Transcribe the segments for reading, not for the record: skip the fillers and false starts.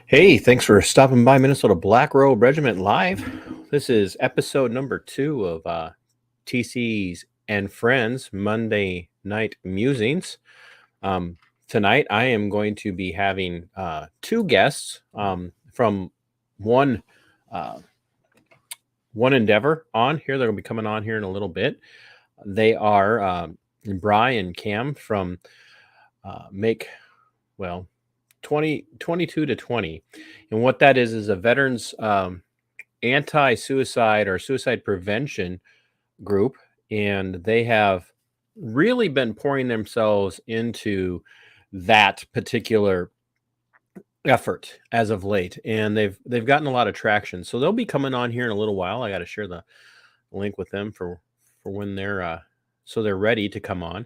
Hey, thanks for stopping by Minnesota Black Robe Regiment Live. This is episode number 2 of TC's and Friends Monday Night Musings. Um, Tonight, I am going to be having two guests from one uh, one endeavor on here. They're going to be coming on here in a little bit. They are Bry and Cam from Make, well, 22 to 20. And what that is a veterans anti-suicide or suicide prevention group. And they have really been pouring themselves into that particular effort as of late. And they've gotten a lot of traction. So they'll be coming on here in a little while. I got to share the link with them for when they're so they're ready to come on.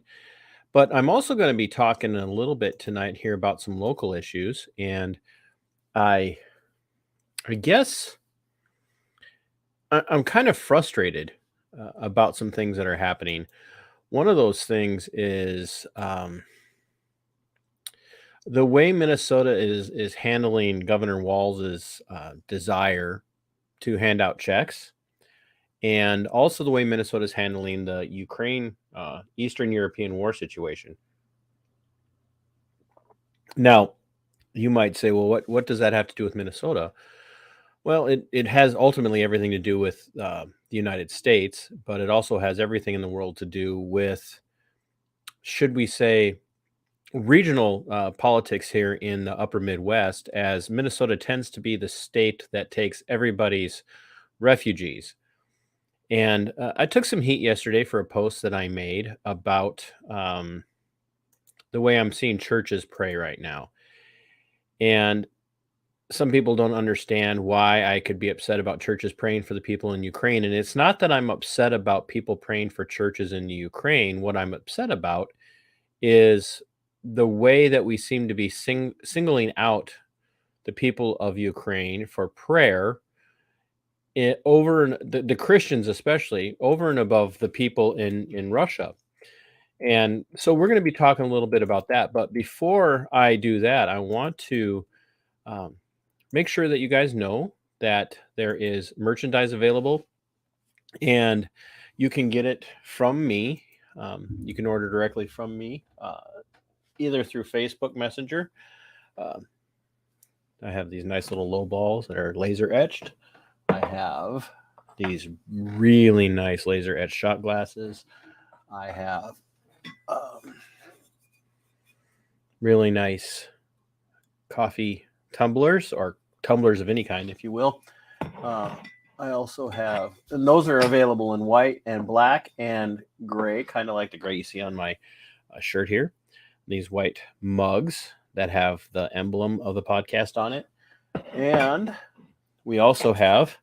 But I'm also going to be talking a little bit tonight here about some local issues. And I guess I'm kind of frustrated about some things that are happening. One of those things is the way Minnesota is handling Governor Walz's desire to hand out checks, and also the way Minnesota is handling the Ukraine Eastern European war situation. Now, you might say, well, what does that have to do with Minnesota? Well, it has ultimately everything to do with the United States, but it also has everything in the world to do with, should we say, regional politics here in the upper Midwest, as Minnesota tends to be the state that takes everybody's refugees. And I took some heat yesterday for a post that I made about the way I'm seeing churches pray right now. And some people don't understand why I could be upset about churches praying for the people in Ukraine. And it's not that I'm upset about people praying for churches in Ukraine. What I'm upset about is the way that we seem to be singling out the people of Ukraine for prayer the Christians, especially over and above the people in Russia. And so we're going to be talking a little bit about that. But before I do that, I want to um, make sure that you guys know that there is merchandise available and you can get it from me. You can order directly from me, either through Facebook Messenger. Um, I have these nice little low balls that are laser etched. I have these really nice laser etched shot glasses. I have really nice coffee tumblers, or tumblers of any kind, if you will. I also have, and those are available in white and black and gray, kind of like the gray you see on my shirt here. These white mugs that have the emblem of the podcast on it. And we also have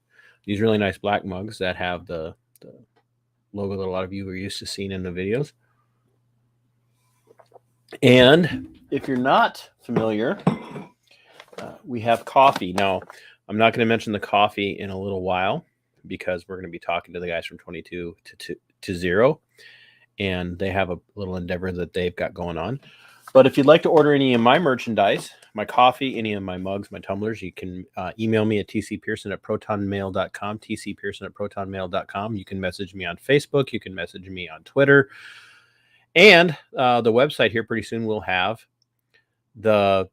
these really nice black mugs that have the logo that a lot of you are used to seeing in the videos. And if you're not familiar, we have coffee. Now, I'm not going to mention the coffee in a little while because we're going to be talking to the guys from 22 to 0, and they have a little endeavor that they've got going on. But if you'd like to order any of my merchandise, my coffee, any of my mugs, my tumblers, you can email me at tcpearson@protonmail.com, tcpearson@protonmail.com. You can message me on Facebook. You can message me on Twitter. And the website here pretty soon will have the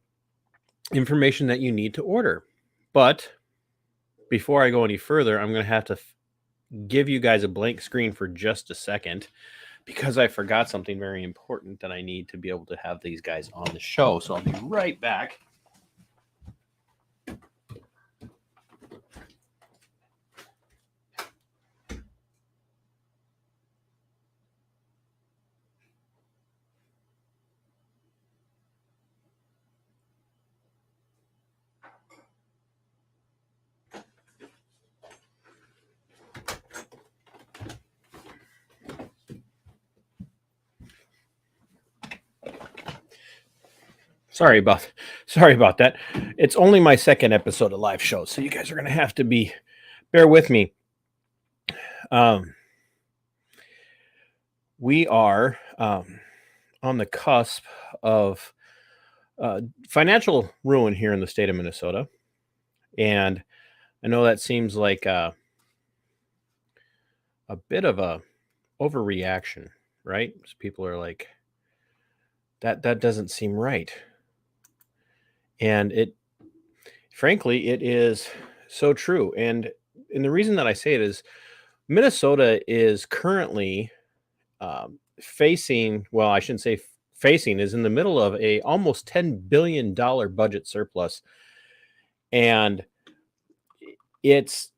information that you need to order. But before I go any further, I'm going to have to give you guys a blank screen for just a second because I forgot something very important that I need to be able to have these guys on the show. So I'll be right back. Sorry about that. It's only my second episode of live show, so you guys are going to have to bear with me. We are on the cusp of Financial ruin here in the state of Minnesota. And I know that seems like a bit of a overreaction, right? 'Cause people are like, that doesn't seem right. And it frankly, it is so true. And the reason that I say it is Minnesota is currently facing, well, I shouldn't say facing, is in the middle of a almost $10 billion budget surplus. And it's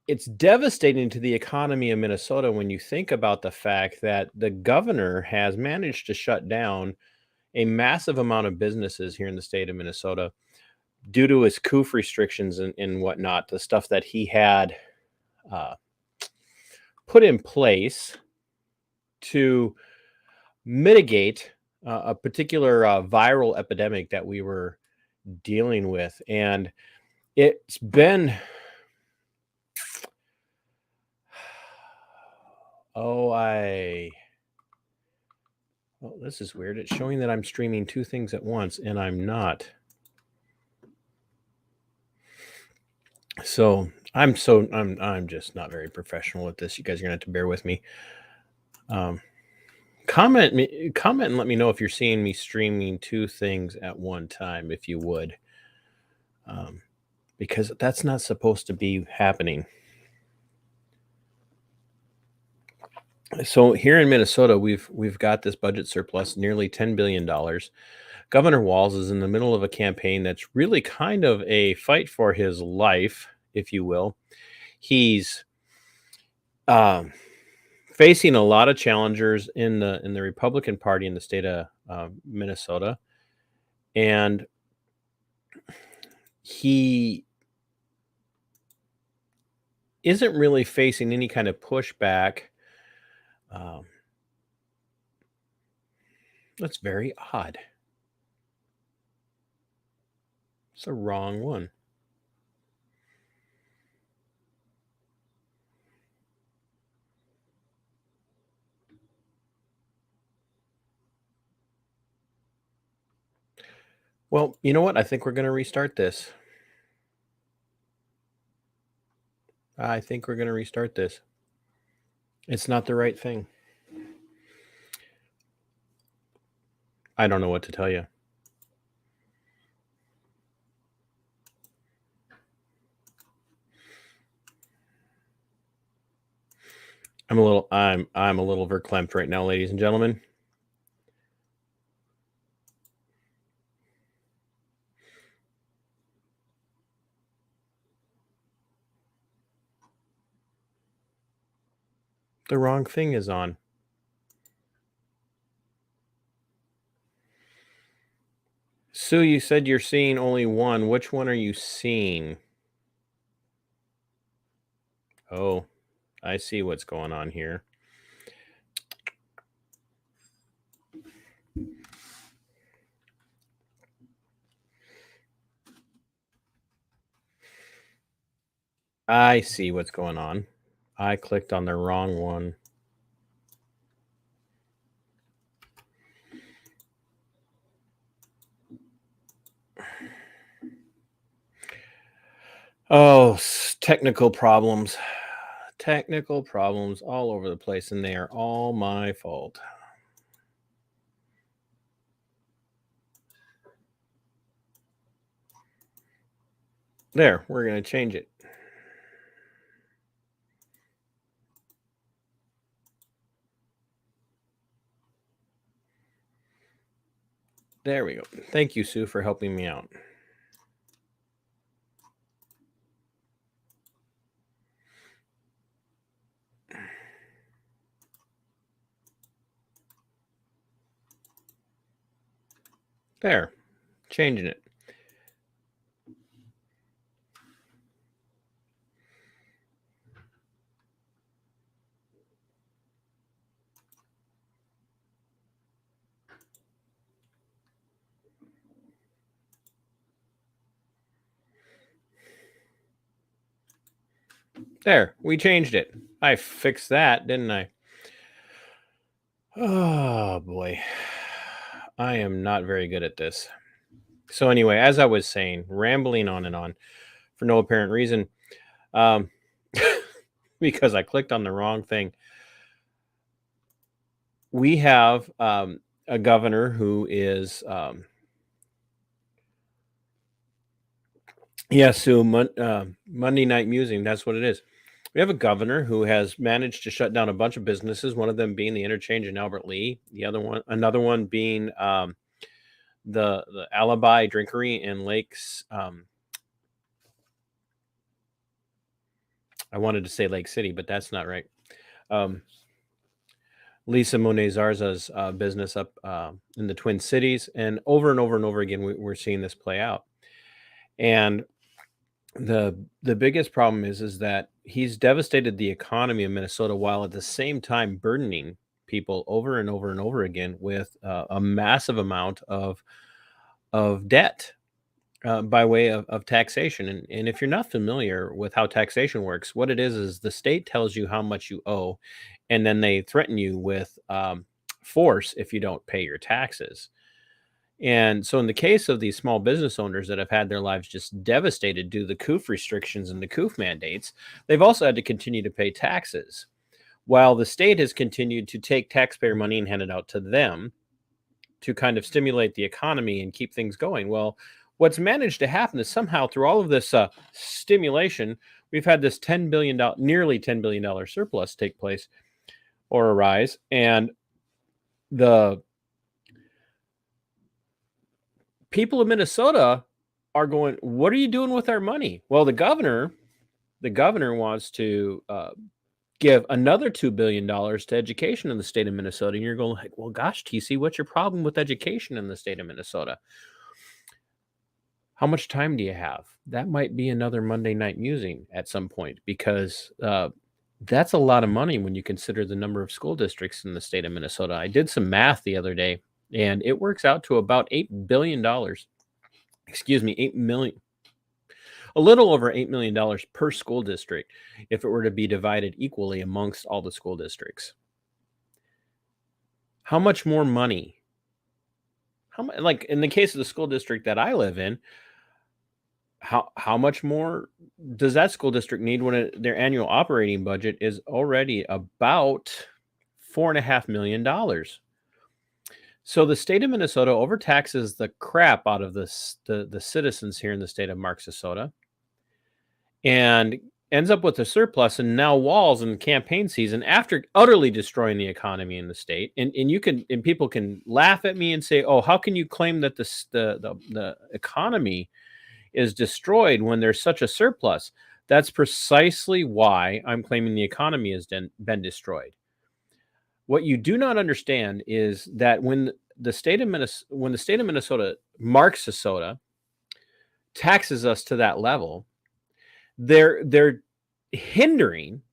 it's devastating to the economy of Minnesota when you think about the fact that the governor has managed to shut down a massive amount of businesses here in the state of Minnesota due to his COOF restrictions and whatnot, the stuff that he had uh, put in place to mitigate a particular viral epidemic that we were dealing with. And it's been, oh, well, this is weird. It's showing that I'm streaming two things at once, and I'm not. So I'm just not very professional with this. You guys are gonna have to bear with me. Um, comment and let me know if you're seeing me streaming two things at one time, if you would, because that's not supposed to be happening. So here in Minnesota, we've got this budget surplus, nearly $10 billion. Governor Walz is in the middle of a campaign that's really kind of a fight for his life, if you will. He's um, facing a lot of challengers in the Republican Party in the state of Minnesota, and he isn't really facing any kind of pushback. Um, that's very odd. It's the wrong one. Well, you know what? I think we're going to restart this. I think we're going to restart this. It's not the right thing. I don't know what to tell you. I'm a little verklempt right now, ladies and gentlemen. The wrong thing is on. Sue, you said you're seeing only one. Which one are you seeing? Oh, I see what's going on here. I see what's going on. I clicked on the wrong one. Oh, technical problems. Technical problems all over the place, and they are all my fault. There, we're going to change it. There we go. Thank you, Sue, for helping me out. There, changing it. There, we changed it. I fixed that, didn't I? Oh boy. I am not very good at this. So anyway, as I was saying, rambling on and on for no apparent reason, um, because I clicked on the wrong thing. We have a governor who is, so Monday Night Musing, that's what it is. We have a governor who has managed to shut down a bunch of businesses, one of them being the interchange in Albert Lee, another one being the Alibi Drinkery in Lakes. I wanted to say Lake City, but that's not right. Lisa Monet Zarza's business up in the Twin Cities, and over and over again, we're seeing this play out. And the biggest problem is that he's devastated the economy of Minnesota while at the same time burdening people over and over again with a massive amount of debt by way of taxation. And if you're not familiar with how taxation works, what it is the state tells you how much you owe, and then they threaten you with force if you don't pay your taxes. And so, in the case of these small business owners that have had their lives just devastated due to the COOF restrictions and the COOF mandates, they've also had to continue to pay taxes, while the state has continued to take taxpayer money and hand it out to them to kind of stimulate the economy and keep things going. Well, what's managed to happen is somehow through all of this stimulation, we've had this nearly $10 billion surplus take place or arise. And the people of Minnesota are going, what are you doing with our money? Well, the governor wants to give another $2 billion to education in the state of Minnesota. And you're going like, well, gosh, TC, what's your problem with education in the state of Minnesota? How much time do you have? That might be another Monday Night Musing at some point, because that's a lot of money when you consider the number of school districts in the state of Minnesota. I did some math the other day, and it works out to about $8 billion. Excuse me, 8 million. A little over $8 million per school district if it were to be divided equally amongst all the school districts. How much more money? Like in the case of the school district that I live in, how much more does that school district need when their annual operating budget is already about $4.5 million? So the state of Minnesota overtaxes the crap out of the citizens here in the state of Marxisota, and ends up with a surplus. And now Walz in campaign season, after utterly destroying the economy in the state, and people can laugh at me and say, oh, how can you claim that the economy is destroyed when there's such a surplus? That's precisely why I'm claiming the economy has been destroyed. What you do not understand is that when the state of Minnesota, Marxisota, taxes us to that level, they're hindering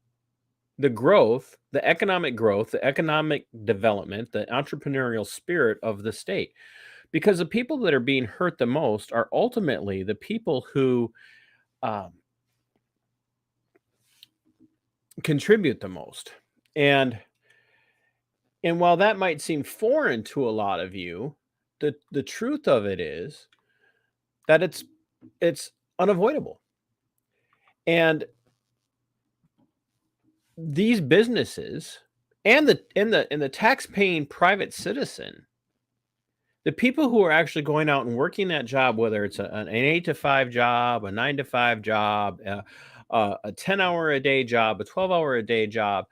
the growth, the economic development, the entrepreneurial spirit of the state. Because the people that are being hurt the most are ultimately the people who contribute the most. And while that might seem foreign to a lot of you, the truth of it is that it's unavoidable. And these businesses and the tax-paying private citizen, the people who are actually going out and working that job, whether it's an 8 to 5 job, a 9 to 5 job, a 10-hour-a-day job, a 12-hour-a-day job,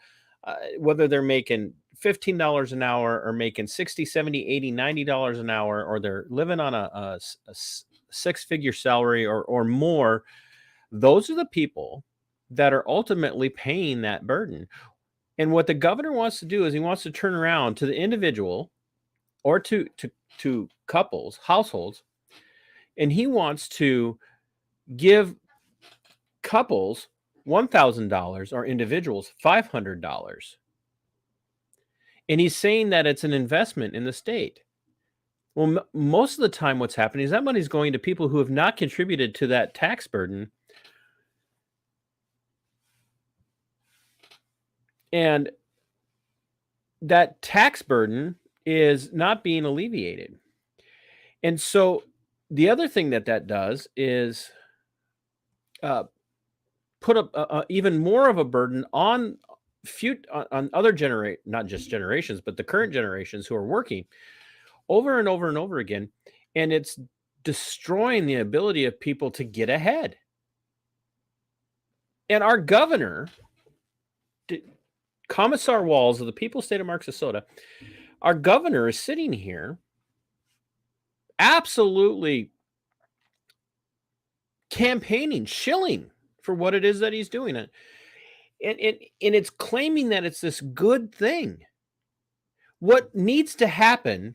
whether they're making $15 an hour or making $60, $70, $80, $90 an hour, or they're living on a six-figure salary or more, those are the people that are ultimately paying that burden. And what the governor wants to do is he wants to turn around to the individual or to couples, households, and he wants to give couples $1,000 or individuals $500. And he's saying that it's an investment in the state. Well, most of the time what's happening is that money's going to people who have not contributed to that tax burden. And that tax burden is not being alleviated. And so The other thing that does is put up even more of a burden on on other not just generations, but the current generations who are working over and over and over again, and it's destroying the ability of people to get ahead. And our governor, Kommissar Walz of the People's State of Marxisota, our governor is sitting here absolutely campaigning, shilling for what it is that he's doing. And it's claiming that it's this good thing. What needs to happen,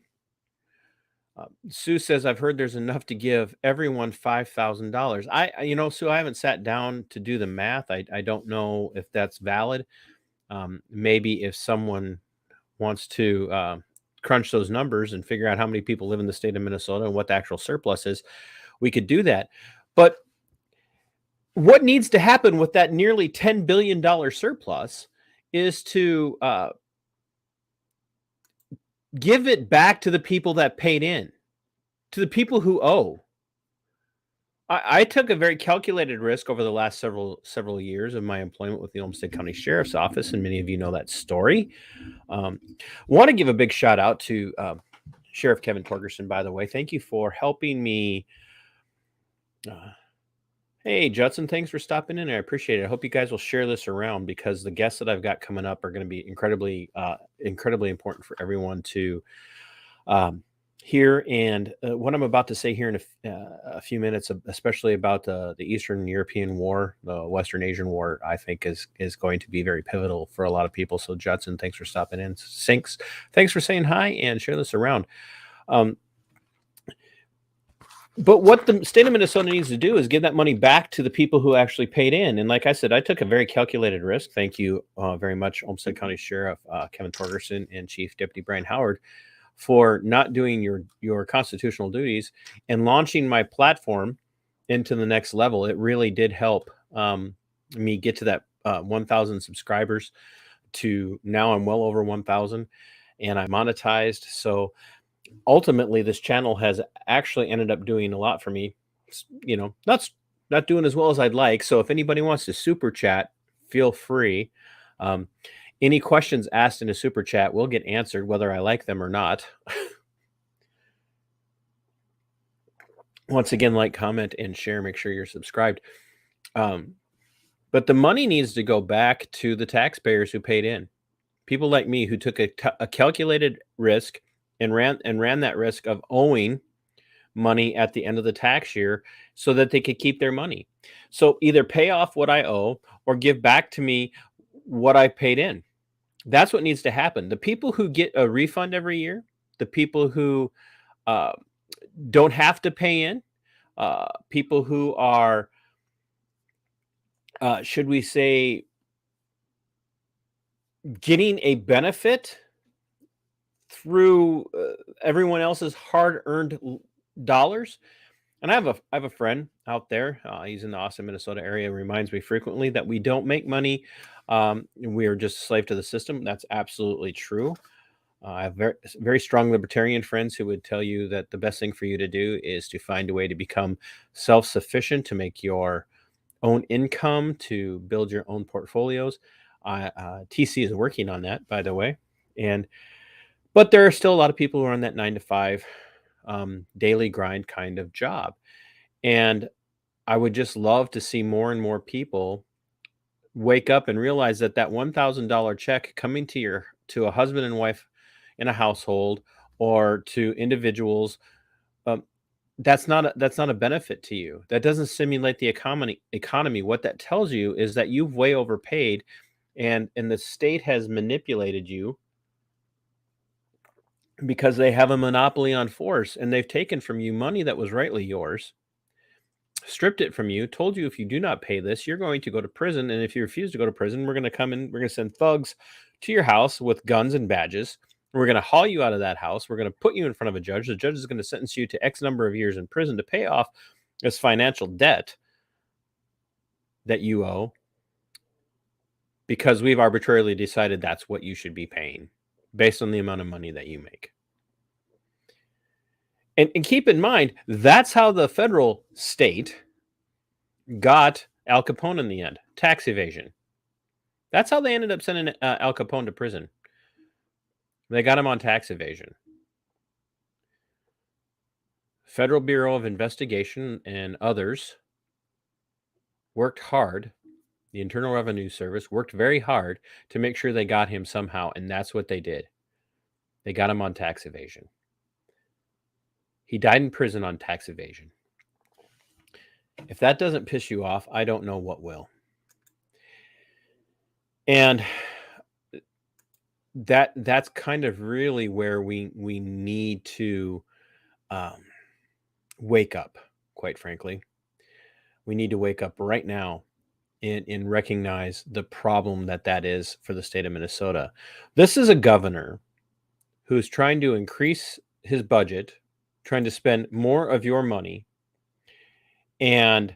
Sue says, I've heard there's enough to give everyone $5,000. Sue, I haven't sat down to do the math. I don't know if that's valid. Maybe if someone wants to crunch those numbers and figure out how many people live in the state of Minnesota and what the actual surplus is, we could do that. But what needs to happen with that nearly $10 billion surplus is to give it back to the people that paid in, to the people who owe. I took a very calculated risk over the last several years of my employment with the Olmsted County Sheriff's Office, and many of you know that story. Want to give a big shout out to Sheriff Kevin Torgerson, by the way. Thank you for helping me. Hey, Judson, thanks for stopping in. I appreciate it. I hope you guys will share this around, because the guests that I've got coming up are going to be incredibly important for everyone to hear. And what I'm about to say here in a few minutes, especially about the Eastern European War, the Western Asian War, I think is going to be very pivotal for a lot of people. So, Judson, thanks for stopping in. Thanks for saying hi and share this around. But what the state of Minnesota needs to do is give that money back to the people who actually paid in. And like I said, I took a very calculated risk. Thank you very much, Olmsted County Sheriff Kevin Torgerson and Chief Deputy Brian Howard, for not doing your constitutional duties and launching my platform into the next level. It really did help me get to that 1,000 subscribers. To now I'm well over 1,000, and I monetized. So ultimately, this channel has actually ended up doing a lot for me. Not doing as well as I'd like. So if anybody wants to super chat, feel free. Any questions asked in a super chat will get answered, whether I like them or not. Once again, like, comment, and share. Make sure you're subscribed. But the money needs to go back to the taxpayers who paid in. People like me who took a calculated risk and ran that risk of owing money at the end of the tax year so that they could keep their money. So either pay off what I owe or give back to me what I paid in. That's what needs to happen. The people who get a refund every year, the people who don't have to pay in, people who are, should we say, getting a benefit through everyone else's hard-earned dollars. And I have a friend out there. He's in the Austin, Minnesota area. Reminds me frequently that we don't make money. We are just a slave to the system. That's absolutely true. I have very strong libertarian friends who would tell you that the best thing for you to do is to find a way to become self-sufficient, to make your own income, to build your own portfolios. TC is working on that, by the way. But there are still a lot of people who are on that 9 to 5 daily grind kind of job. And I would just love to see more and more people wake up and realize that $1,000 check coming to a husband and wife in a household, or to individuals, that's not a benefit to you. That doesn't stimulate the economy. What that tells you is that you've way overpaid, and the state has manipulated you because they have a monopoly on force, and they've taken from you money that was rightly yours, stripped it from you, told you if you do not pay this, you're going to go to prison. And if you refuse to go to prison, we're going to come in, we're going to send thugs to your house with guns and badges. We're going to haul you out of that house. We're going to put you in front of a judge. The judge is going to sentence you to X number of years in prison to pay off this financial debt that you owe, because we've arbitrarily decided that's what you should be paying based on the amount of money that you make. And keep in mind, that's how the federal state got Al Capone in the end. Tax evasion. That's how they ended up sending Al Capone to prison. They got him on tax evasion. Federal Bureau of Investigation and others worked hard. The Internal Revenue Service worked very hard to make sure they got him somehow, and that's what they did. They got him on tax evasion. He died in prison on tax evasion. If that doesn't piss you off, I don't know what will. And that's kind of really where we need to wake up, quite frankly. We need to wake up right now and recognize the problem that is for the state of Minnesota. This is a governor who's trying to increase his budget, trying to spend more of your money, and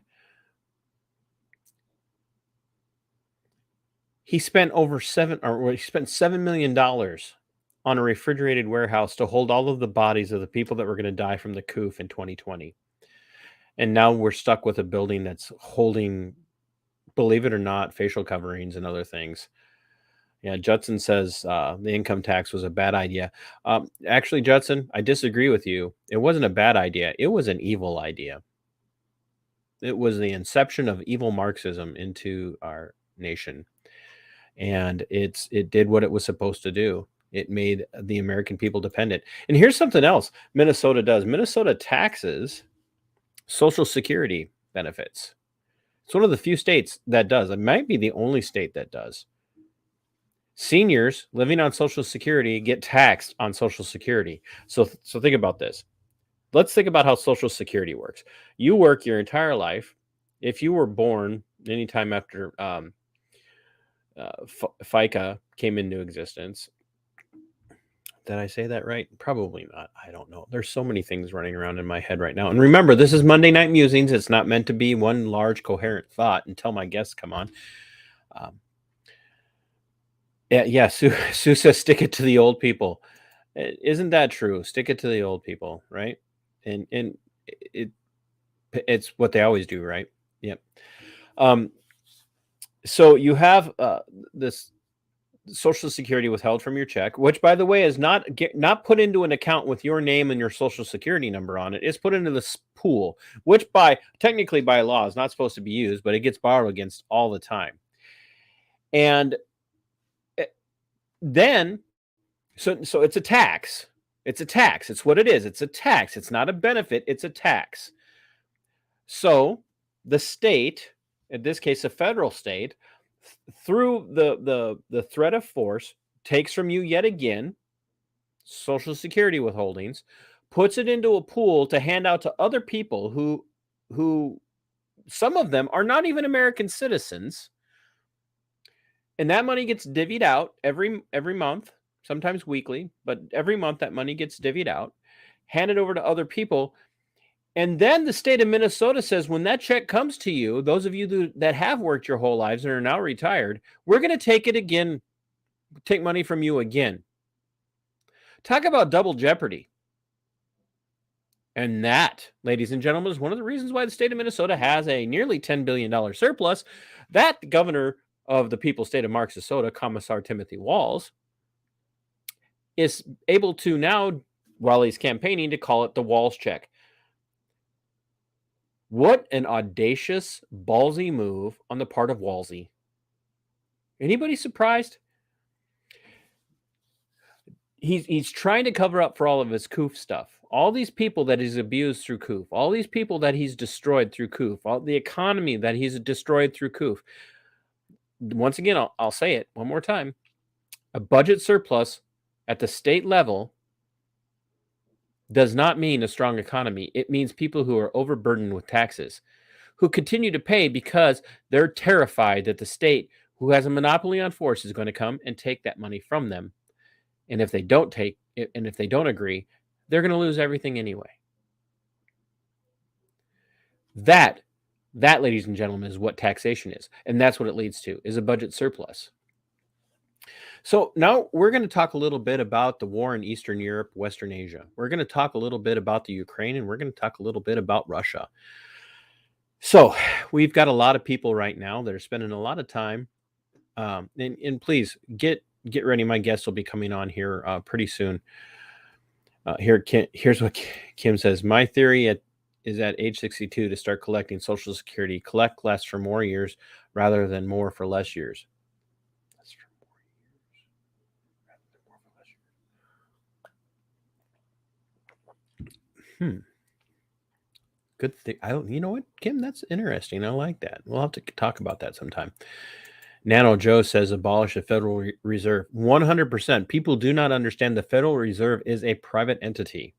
he spent $7 million on a refrigerated warehouse to hold all of the bodies of the people that were going to die from the coup in 2020. And now we're stuck with a building that's holding, believe it or not, facial coverings and other things. Yeah, Judson says the income tax was a bad idea. Actually, Judson, I disagree with you. It wasn't a bad idea. It was an evil idea. It was the inception of evil Marxism into our nation. And it did what it was supposed to do. It made the American people dependent. And here's something else Minnesota does. Minnesota taxes Social Security benefits. It's one of the few states that does. It might be the only state that does. Seniors living on Social Security get taxed on Social Security. So think about this. Let's think about how Social Security works. You work your entire life. If you were born anytime after FICA came into existence. Did I say that right? Probably not. I don't know. There's so many things running around in my head right now. And remember, this is Monday Night Musings. It's not meant to be one large coherent thought until my guests come on. Sue says, stick it to the old people. Isn't that true? Stick it to the old people, right? And it's what they always do, right? Yep. So you have this Social Security withheld from your check, which, by the way, is not put into an account with your name and your Social Security number on it. It's put into this pool, which technically by law is not supposed to be used, but it gets borrowed against all the time. And then, so it's a tax. It's a tax. It's what it is. It's a tax. It's not a benefit. It's a tax. So the state, in this case, a federal state, through the threat of force, takes from you yet again Social Security withholdings, puts it into a pool to hand out to other people who some of them are not even American citizens. And that money gets divvied out every month, sometimes weekly, but every month that money gets divvied out, handed over to other people. And then the state of Minnesota says, when that check comes to you, those of you that have worked your whole lives and are now retired, we're going to take it again, take money from you again. Talk about double jeopardy. And that, ladies and gentlemen, is one of the reasons why the state of Minnesota has a nearly $10 billion surplus. That the governor of the People's State of Marxisota, Kommissar Walz, is able to now, while he's campaigning, to call it the Walz check. What an audacious, ballsy move on the part of Walzy. Anybody surprised? He's trying to cover up for all of his COOF stuff. All these people that he's abused through COOF. All these people that he's destroyed through COOF. All the economy that he's destroyed through COOF. Once again, I'll say it one more time. A budget surplus at the state level does not mean a strong economy. It means people who are overburdened with taxes, who continue to pay because they're terrified that the state, who has a monopoly on force, is going to come and take that money from them. And if they don't agree, they're going to lose everything anyway. That, ladies and gentlemen, is what taxation is. And that's what it leads to, is a budget surplus. So now we're going to talk a little bit about the war in Eastern Europe, Western Asia. We're going to talk a little bit about the Ukraine, and we're going to talk a little bit about Russia. So we've got a lot of people right now that are spending a lot of time. And please get ready. My guests will be coming on here pretty soon. Here's what Kim says. My theory is at age 62 to start collecting Social Security. Collect less for more years rather than more for less years. Less for more years rather than more for less years. Good thing. You know what, Kim? That's interesting. I like that. We'll have to talk about that sometime. Nano Joe says abolish the Federal Reserve. 100%. People do not understand the Federal Reserve is a private entity.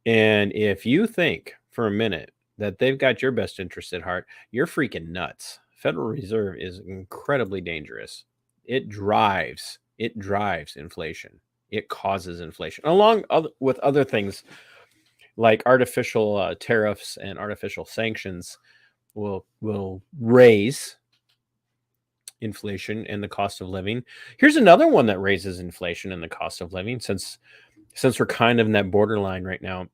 And if you think for a minute that they've got your best interest at heart, you're freaking nuts. Federal Reserve is incredibly dangerous. It drives inflation. It causes inflation, along with other things like artificial tariffs and artificial sanctions will raise inflation and the cost of living. Here's another one that raises inflation and the cost of living, since we're kind of in that borderline right now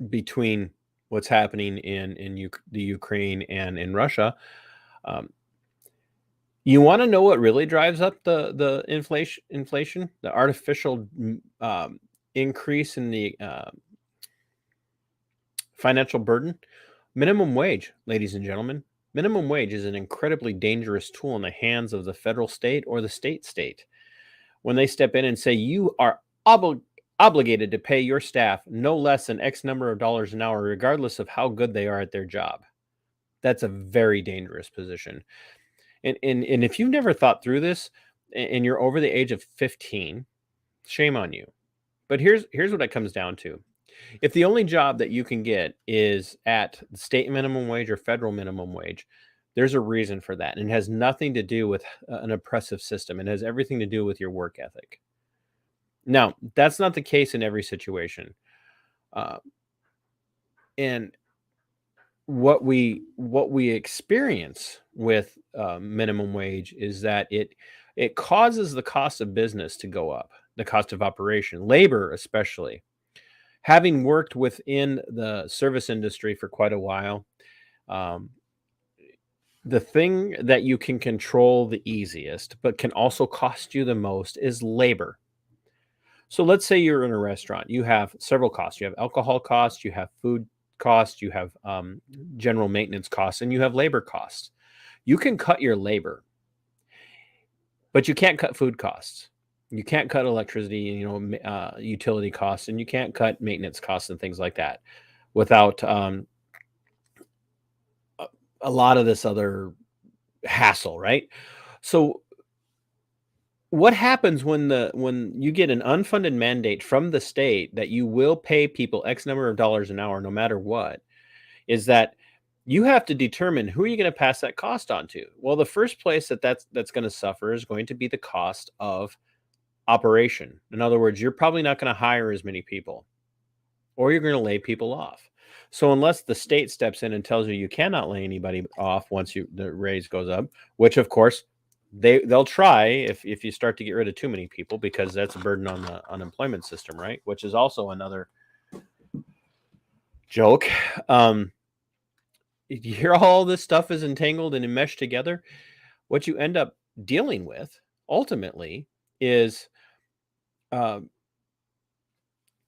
between what's happening in the Ukraine and in Russia. You want to know what really drives up the inflation, the artificial increase in the financial burden? Minimum wage, ladies and gentlemen. Minimum wage is an incredibly dangerous tool in the hands of the federal state or the state. When they step in and say you are obligated to pay your staff no less than X number of dollars an hour, regardless of how good they are at their job, that's a very dangerous position. And if you've never thought through this and you're over the age of 15, shame on you. But here's what it comes down to. If the only job that you can get is at state minimum wage or federal minimum wage, there's a reason for that. And it has nothing to do with an oppressive system. It has everything to do with your work ethic. Now, that's not the case in every situation. And what we experience with minimum wage is that it causes the cost of business to go up, the cost of operation, labor especially. Having worked within the service industry for quite a while, the thing that you can control the easiest, but can also cost you the most, is labor. So let's say you're in a restaurant. You have several costs. You have alcohol costs, you have food costs, you have general maintenance costs, and you have labor costs. You can cut your labor, but you can't cut food costs. You can't cut electricity, utility costs, and you can't cut maintenance costs and things like that without a lot of this other hassle, right? So what happens when you get an unfunded mandate from the state that you will pay people X number of dollars an hour no matter what, is that you have to determine who are you going to pass that cost on to. Well, the first place that's going to suffer is going to be the cost of operation. In other words, you're probably not going to hire as many people, or you're going to lay people off. So unless the state steps in and tells you cannot lay anybody off once the raise goes up, which of course they'll try if you start to get rid of too many people, because that's a burden on the unemployment system, right? Which is also another joke. You hear all this stuff is entangled and enmeshed together. What you end up dealing with ultimately is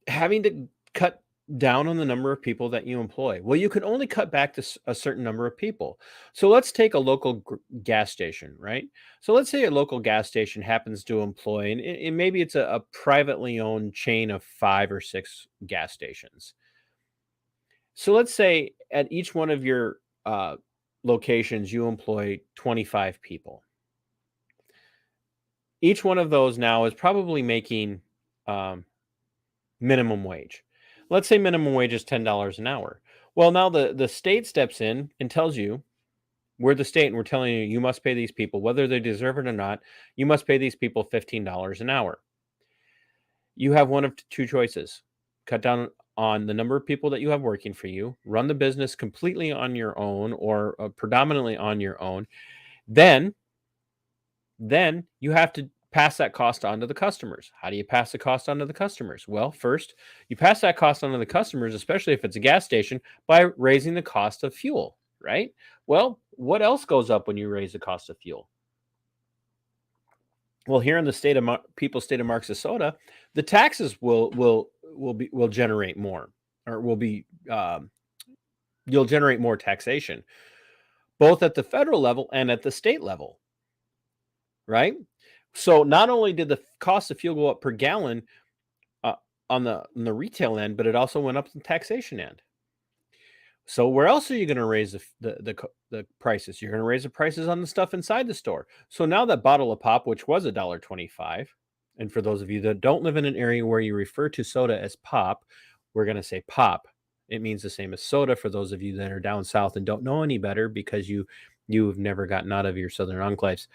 having to cut down on the number of people that you employ. Well, you can only cut back to a certain number of people. So let's take a local gas station, right? So let's say a local gas station happens to employ, and maybe it's a privately owned chain of 5 or 6 gas stations. So let's say at each one of your locations, you employ 25 people. Each one of those now is probably making minimum wage. Let's say minimum wage is $10 an hour. Well, now the state steps in and tells you, we're the state and we're telling you, you must pay these people, whether they deserve it or not, you must pay these people $15 an hour. You have one of two choices: cut down on the number of people that you have working for you, run the business completely on your own or predominantly on your own. Then then you have to pass that cost on to the customers. How do you pass the cost on to the customers? Well, first, you pass that cost on to the customers, especially if it's a gas station, by raising the cost of fuel, right? Well, what else goes up when you raise the cost of fuel? Well, here in the people's state of Marxisota, the taxes will generate more, or will be you'll generate more taxation, both at the federal level and at the state level, right? So not only did the cost of fuel go up per gallon uh, on the retail end, but it also went up the taxation end. So where else are you going to raise the prices? You're going to raise the prices on the stuff inside the store. So now that bottle of pop, which was $1.25, and for those of you that don't live in an area where you refer to soda as pop, we're going to say pop. It means the same as soda for those of you that are down south and don't know any better because you've never gotten out of your southern enclaves.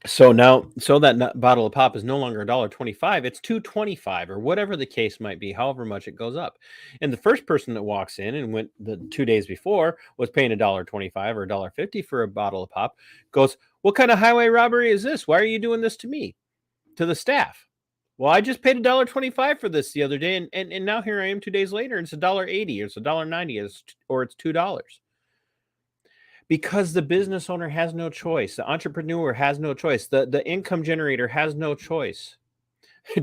So now, that bottle of pop is no longer $1.25, it's $2.25 or whatever the case might be, however much it goes up. And the first person that walks in and went the 2 days before was paying $1.25 or $1.50 for a bottle of pop, goes, "What kind of highway robbery is this? Why are you doing this to me?" To the staff. "Well, I just paid $1.25 for this the other day, and now here I am 2 days later, and it's $1.80 or it's $1.90 or it's $2. Because the business owner has no choice. The entrepreneur has no choice. The income generator has no choice.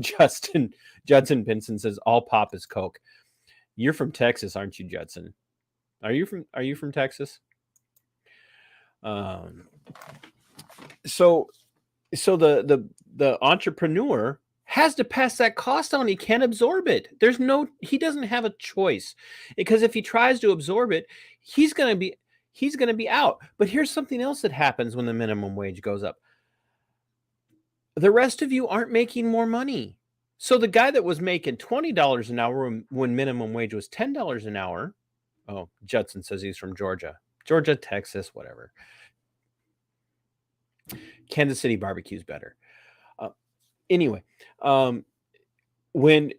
Judson Pinson says all pop is Coke. You're from Texas, aren't you, Judson? Are you from Texas? So the entrepreneur has to pass that cost on. He can't absorb it. He doesn't have a choice, because if he tries to absorb it, he's going to be out. But here's something else that happens when the minimum wage goes up. The rest of you aren't making more money. So the guy that was making $20 an hour when minimum wage was $10 an hour. Oh, Judson says he's from Georgia, Texas, whatever. Kansas City barbecue's better. Anyway, when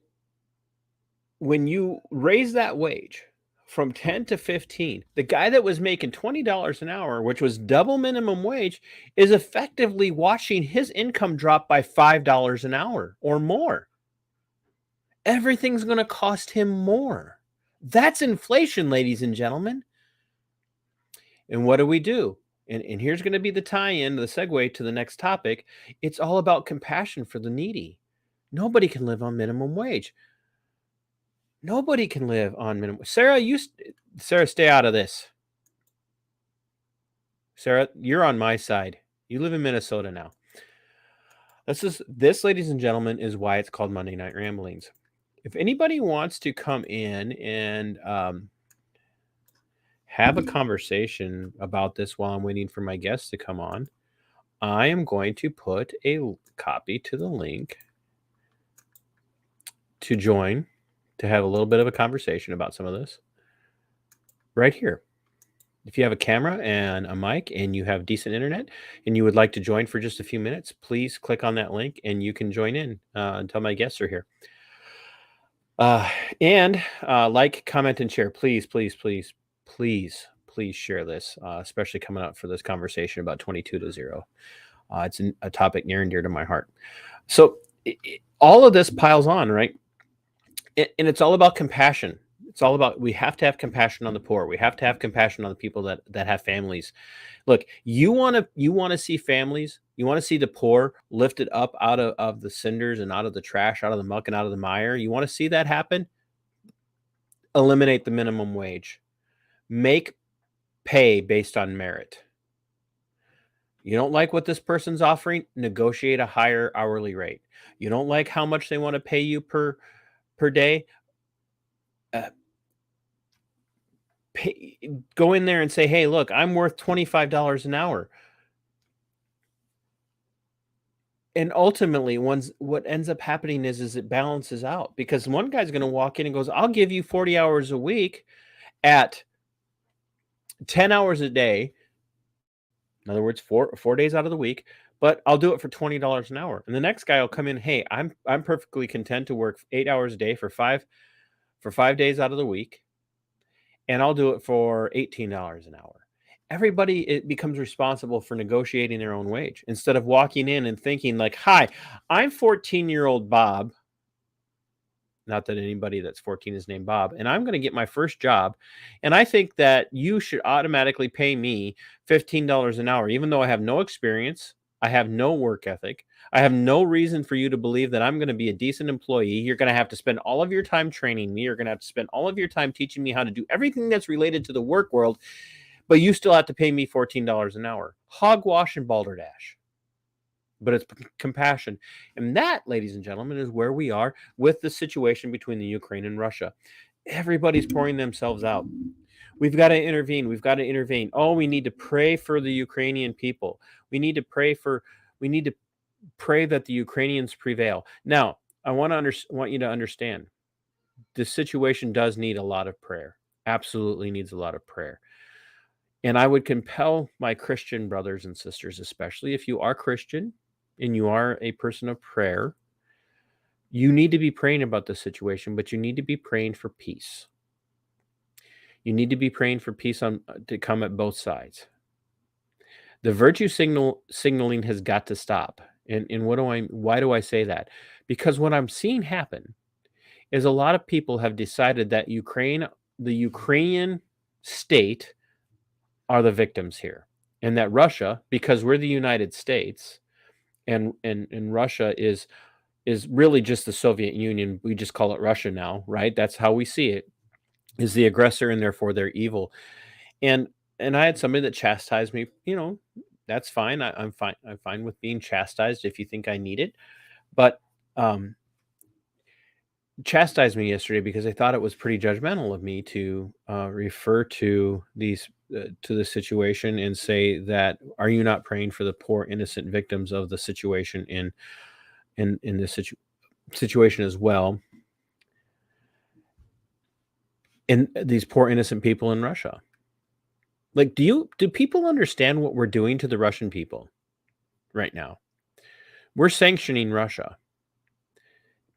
you raise that wage from 10 to 15, the guy that was making $20 an hour, which was double minimum wage, is effectively watching his income drop by $5 an hour or more. Everything's going to cost him more. That's inflation, ladies and gentlemen. And what do? And here's going to be the tie-in, the segue to the next topic. It's all about compassion for the needy. Nobody can live on minimum wage. Nobody can live on minimum. Sarah, stay out of this. Sarah, you're on my side. You live in Minnesota now. This, ladies and gentlemen, is why it's called Monday Night Ramblings. If anybody wants to come in and have a conversation about this while I'm waiting for my guests to come on, I am going to put a copy to the link to join, to have a little bit of a conversation about some of this right here. If you have a camera and a mic and you have decent internet and you would like to join for just a few minutes, please click on that link and you can join in until my guests are here. And like, comment, and share. Please share this, especially coming up for this conversation about 22-0. It's a topic near and dear to my heart. So all of this piles on, right? And it's all about compassion. It's all about, we have to have compassion on the poor. We have to have compassion on the people that have families. Look, you want to see families, you want to see the poor lifted up out of the cinders and out of the trash, out of the muck and out of the mire. You want to see that happen? Eliminate the minimum wage. Make pay based on merit. You don't like what this person's offering? Negotiate a higher hourly rate. You don't like how much they want to pay you per day? Go in there and say, "Hey, look, I'm worth $25 an hour." And ultimately, what ends up happening is it balances out, because one guy's going to walk in and goes, "I'll give you 40 hours a week at 10 hours a day." In other words, four days out of the week, but I'll do it for $20 an hour. And the next guy will come in, "Hey, I'm perfectly content to work 8 hours a day for 5 days out of the week, and I'll do it for $18 an hour." everybody it becomes responsible for negotiating their own wage instead of walking in and thinking like, "Hi, I'm 14-year-old Bob." Not that anybody that's 14 is named Bob, and I'm going to get my first job, and I think that you should automatically pay me $15 an hour, even though I have no experience, I have no work ethic, I have no reason for you to believe that I'm going to be a decent employee. You're going to have to spend all of your time training me. You're going to have to spend all of your time teaching me how to do everything that's related to the work world, but you still have to pay me $14 an hour. Hogwash and balderdash. But it's compassion. And that, ladies and gentlemen, is where we are with the situation between the Ukraine and Russia. Everybody's pouring themselves out. We've got to intervene. We've got to intervene. Oh, we need to pray for the Ukrainian people. We need to pray that the Ukrainians prevail. Now, I want you to understand the situation does need a lot of prayer. Absolutely needs a lot of prayer. And I would compel my Christian brothers and sisters, especially if you are Christian and you are a person of prayer, you need to be praying about the situation, but you need to be praying for peace. You need to be praying for peace to come at both sides. The virtue signaling has got to stop. And why do I say that? Because what I'm seeing happen is a lot of people have decided that the Ukrainian state are the victims here, and that Russia, because we're the United States, and Russia is really just the Soviet Union. We just call it Russia now, right? That's how we see it, is the aggressor, and therefore they're evil. And I had somebody that chastised me. That's fine. I'm fine. I'm fine with being chastised if you think I need it. But chastised me yesterday because I thought it was pretty judgmental of me to refer to the situation and say that, are you not praying for the poor innocent victims of the situation in this situation as well, and these poor innocent people in Russia? Like, do people understand what we're doing to the Russian people right now? We're sanctioning Russia,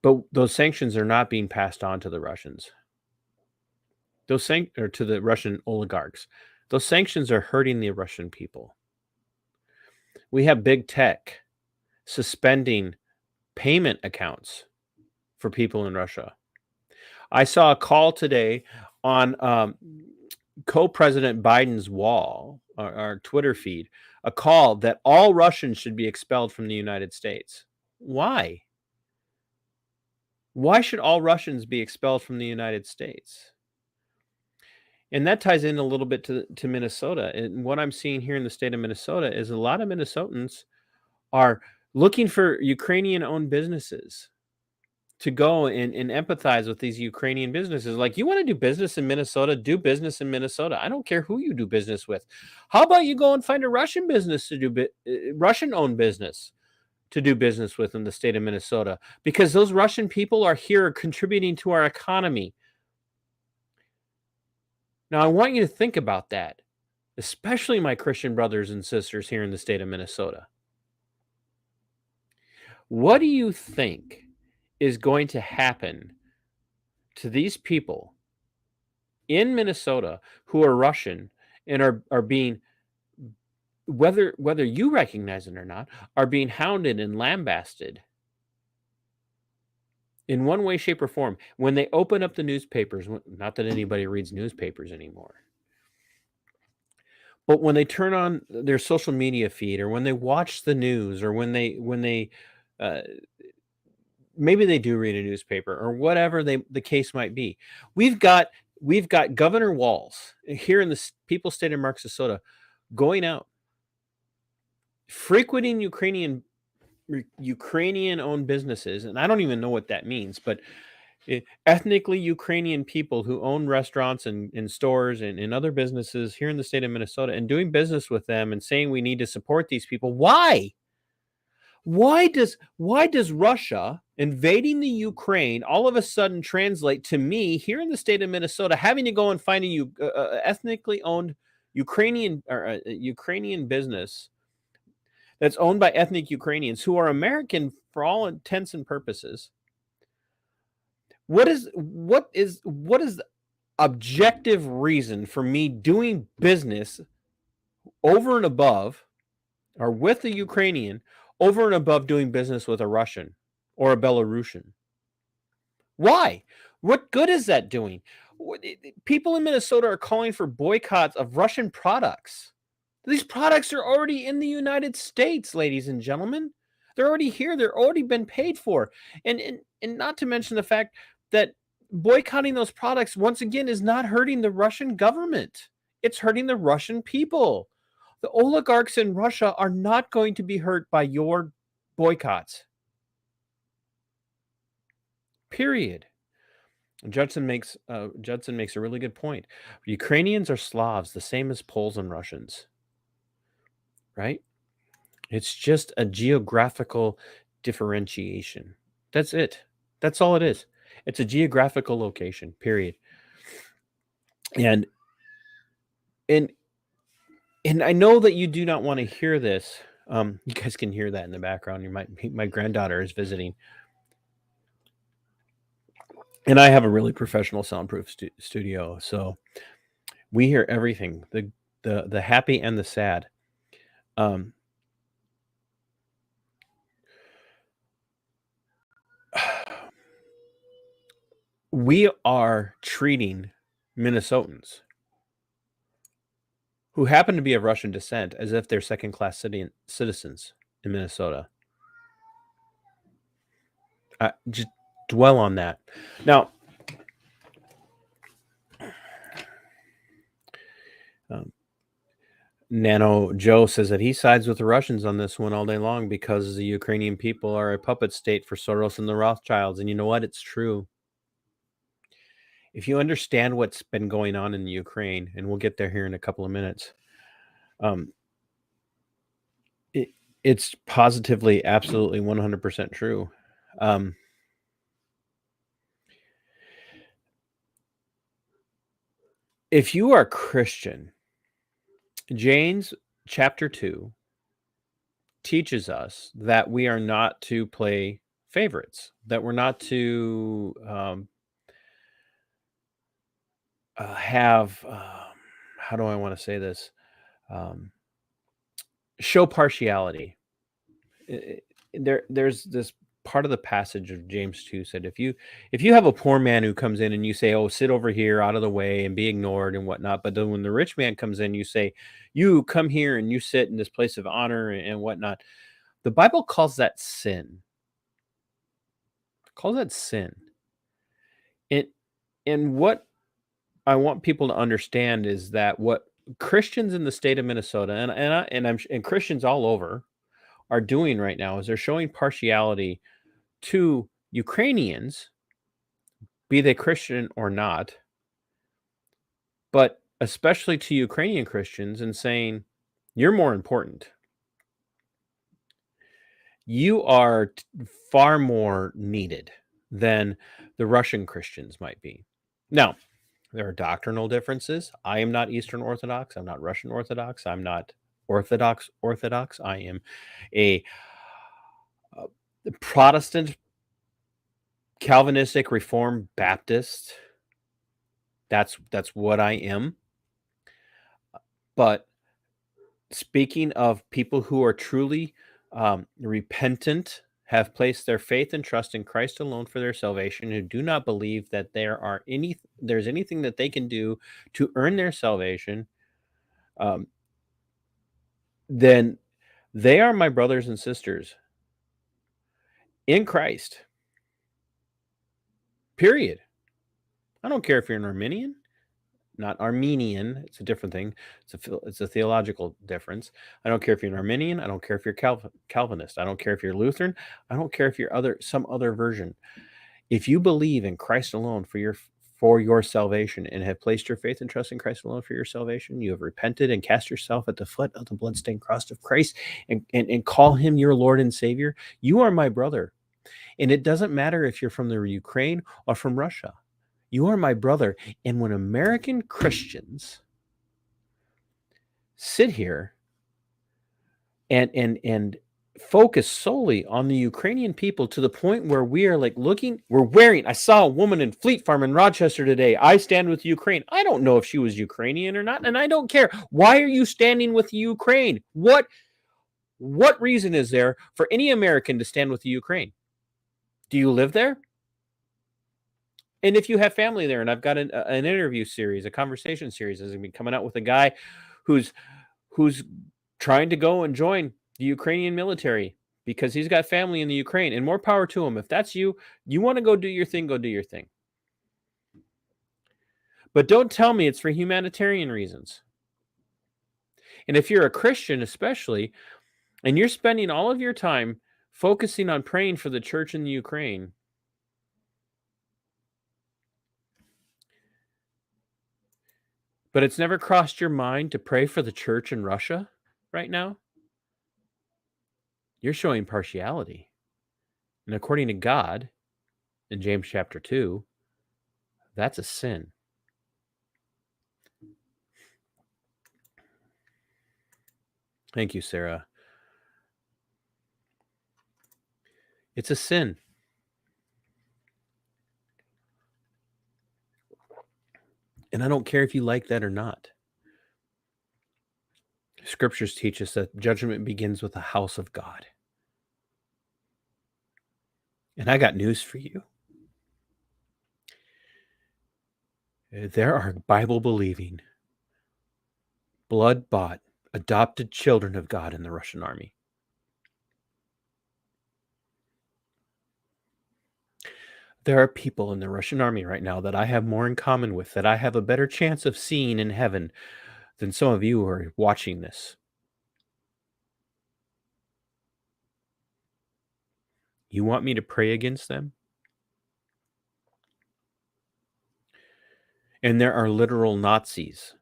but those sanctions are not being passed on to the Russians. Or to the Russian oligarchs. Those sanctions are hurting the Russian people. We have big tech suspending payment accounts for people in Russia. I saw a call today on co-president Biden's wall, our Twitter feed, a call that all Russians should be expelled from the United States. Why? Why should all Russians be expelled from the United States? And that ties in a little bit to Minnesota. And what I'm seeing here in the state of Minnesota is a lot of Minnesotans are looking for Ukrainian-owned businesses to go and empathize with these Ukrainian businesses. Like, you want to do business in Minnesota, do business in Minnesota. I don't care who you do business with. How about you go and find a Russian business to do Russian-owned business to do business with in the state of Minnesota? Because those Russian people are here contributing to our economy. Now, I want you to think about that, especially my Christian brothers and sisters here in the state of Minnesota. What do you think is going to happen to these people in Minnesota who are Russian and are being, whether you recognize it or not, are being hounded and lambasted in one way, shape, or form when they open up the newspapers? Not that anybody reads newspapers anymore, but when they turn on their social media feed, or when they watch the news, or when they maybe they do read a newspaper, or whatever the case might be, we've got Governor Walz here in the People's State of Marxisota going out, frequenting Ukrainian-owned businesses, and I don't even know what that means, but ethnically Ukrainian people who own restaurants and stores and other businesses here in the state of Minnesota, and doing business with them and saying we need to support these people. Why? Why does Russia invading the Ukraine all of a sudden translate to me here in the state of Minnesota having to go and find a ethnically owned Ukrainian business that's owned by ethnic Ukrainians who are American for all intents and purposes? What is the objective reason for me doing business over and above, or with the Ukrainian, over and above doing business with a Russian or a Belarusian. Why? What good is that doing? People in Minnesota are calling for boycotts of Russian products. These products are already in the United States, ladies and gentlemen. They're already here. They're already been paid for. And not to mention the fact that boycotting those products, once again, is not hurting the Russian government. It's hurting the Russian people. The oligarchs in Russia are not going to be hurt by your boycotts. Period. Judson makes a really good point. Ukrainians are Slavs, the same as Poles and Russians, right? It's just a geographical differentiation. That's it. That's all it is. It's a geographical location, period. And and I know that you do not want to hear this. You guys can hear that in the background. My granddaughter is visiting. And I have a really professional soundproof studio, so we hear everything, the happy and the sad. We are treating Minnesotans who happen to be of Russian descent as if they're second-class citizens in Minnesota. Just dwell on that. Now, Nano Joe says that he sides with the Russians on this one all day long because the Ukrainian people are a puppet state for Soros and the Rothschilds. And you know what? It's true. If you understand what's been going on in the Ukraine, and we'll get there here in a couple of minutes, it's positively, absolutely 100% true. If you are Christian, James chapter 2 teaches us that we are not to play favorites, that we're not to have, how do I want to say this? Show partiality. There's this part of the passage of James 2 said, if you have a poor man who comes in and you say, oh, sit over here out of the way and be ignored and whatnot, but then when the rich man comes in, you say, you come here and you sit in this place of honor and whatnot. The Bible calls that sin. And what I want people to understand is that what Christians in the state of Minnesota and Christians all over are doing right now is they're showing partiality to Ukrainians, be they Christian or not, but especially to Ukrainian Christians, and saying, you're more important. You are far more needed than the Russian Christians might be. Now, there are doctrinal differences. I am not Eastern Orthodox. I'm not Russian Orthodox. I'm not Orthodox. I am a Protestant, Calvinistic, Reformed Baptist. That's what I am. But speaking of people who are truly repentant, have placed their faith and trust in Christ alone for their salvation, who do not believe that there's anything that they can do to earn their salvation, then they are my brothers and sisters in Christ. Period. I don't care if you're an Arminian, not Armenian. It's a different thing. It's a theological difference. I don't care if you're an Arminian. I don't care if you're Calvinist. I don't care if you're Lutheran. I don't care if you're some other version. If you believe in Christ alone for your salvation and have placed your faith and trust in Christ alone for your salvation, you have repented and cast yourself at the foot of the bloodstained cross of Christ and call him your Lord and Savior, you are my brother. And it doesn't matter if you're from the Ukraine or from Russia. You are my brother. And when American Christians sit here and focus solely on the Ukrainian people to the point where we are like we're wearing. I saw a woman in Fleet Farm in Rochester today. I stand with Ukraine. I don't know if she was Ukrainian or not, and I don't care. Why are you standing with Ukraine? What reason is there for any American to stand with the Ukraine? Do you live there? And if you have family there, and I've got an interview series, a conversation series is going to be coming out with a guy who's trying to go and join the Ukrainian military because he's got family in the Ukraine, and more power to him. If that's you, you want to go do your thing, go do your thing. But don't tell me it's for humanitarian reasons. And if you're a Christian, especially, and you're spending all of your time focusing on praying for the church in the Ukraine, but it's never crossed your mind to pray for the church in Russia right now, you're showing partiality. And according to God, in James chapter 2, that's a sin. Thank you, Sarah. It's a sin. And I don't care if you like that or not. Scriptures teach us that judgment begins with the house of God. And I got news for you. There are Bible-believing, blood-bought, adopted children of God in the Russian army. There are people in the Russian army right now that I have more in common with, that I have a better chance of seeing in heaven than some of you who are watching this. You want me to pray against them? And there are literal Nazis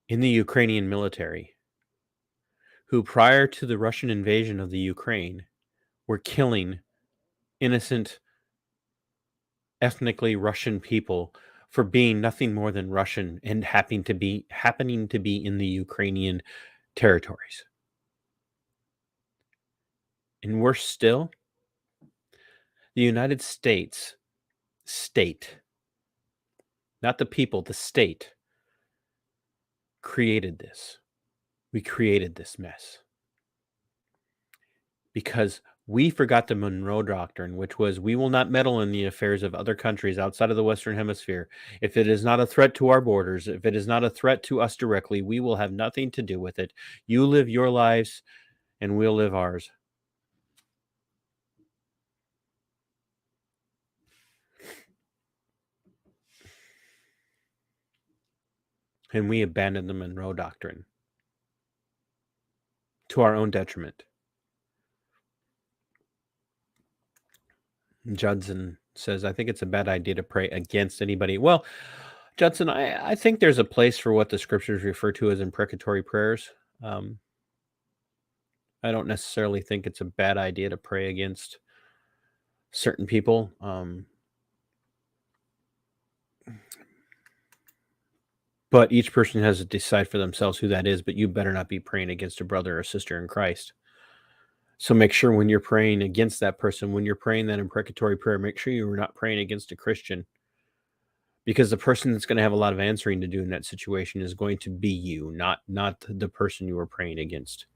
in the Ukrainian military who, prior to the Russian invasion of the Ukraine, were killing innocent, ethnically Russian people for being nothing more than Russian and happening to be in the Ukrainian territories. And worse still, the United States state, not the people, the state, created this. We created this mess because we forgot the Monroe Doctrine, which was we will not meddle in the affairs of other countries outside of the Western Hemisphere. If it is not a threat to our borders, if it is not a threat to us directly, we will have nothing to do with it. You live your lives and we'll live ours. And we abandoned the Monroe Doctrine to our own detriment. Judson says, I think it's a bad idea to pray against anybody. Well, Judson, I think there's a place for what the scriptures refer to as imprecatory prayers. I don't necessarily think it's a bad idea to pray against certain people. But each person has to decide for themselves who that is, but you better not be praying against a brother or sister in Christ. So make sure when you're praying against that person, when you're praying that imprecatory prayer, make sure you're not praying against a Christian. Because the person that's going to have a lot of answering to do in that situation is going to be you, not the person you were praying against.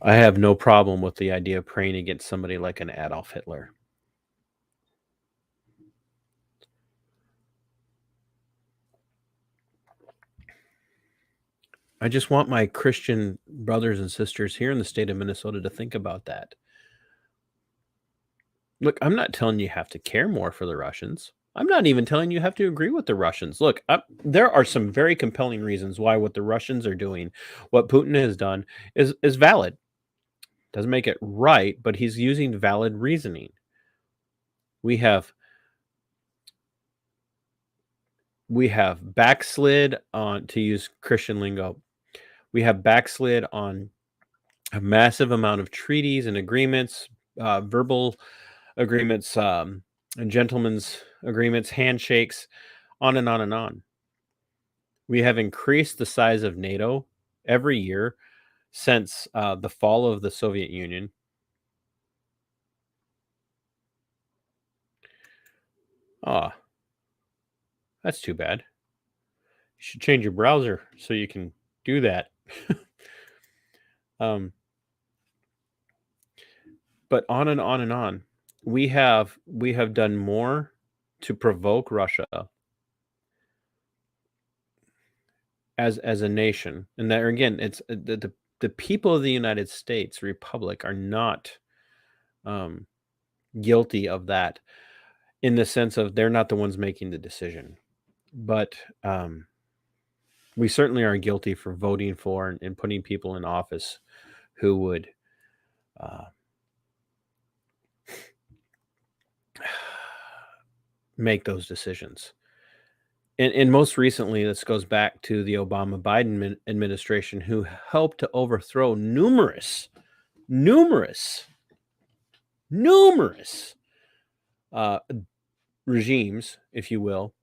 I have no problem with the idea of praying against somebody like an Adolf Hitler. I just want my Christian brothers and sisters here in the state of Minnesota to think about that. Look, I'm not telling you have to care more for the Russians. I'm not even telling you have to agree with the Russians. Look, there are some very compelling reasons why what the Russians are doing, what Putin has done, is valid. Doesn't make it right, but he's using valid reasoning. We have backslid on, to use Christian lingo, we have backslid on a massive amount of treaties and agreements, verbal agreements, and gentlemen's agreements, handshakes, on and on and on. We have increased the size of NATO every year since the fall of the Soviet Union. Ah, that's too bad. You should change your browser so you can do that. um, but on and on and on. We have done more to provoke Russia as a nation, and there again, it's the people of the United States Republic are not um, guilty of that in the sense of they're not the ones making the decision, but we certainly are guilty for voting for and putting people in office who would uh, make those decisions. And most recently, this goes back to the Obama Biden administration, who helped to overthrow numerous, numerous uh, regimes, if you will,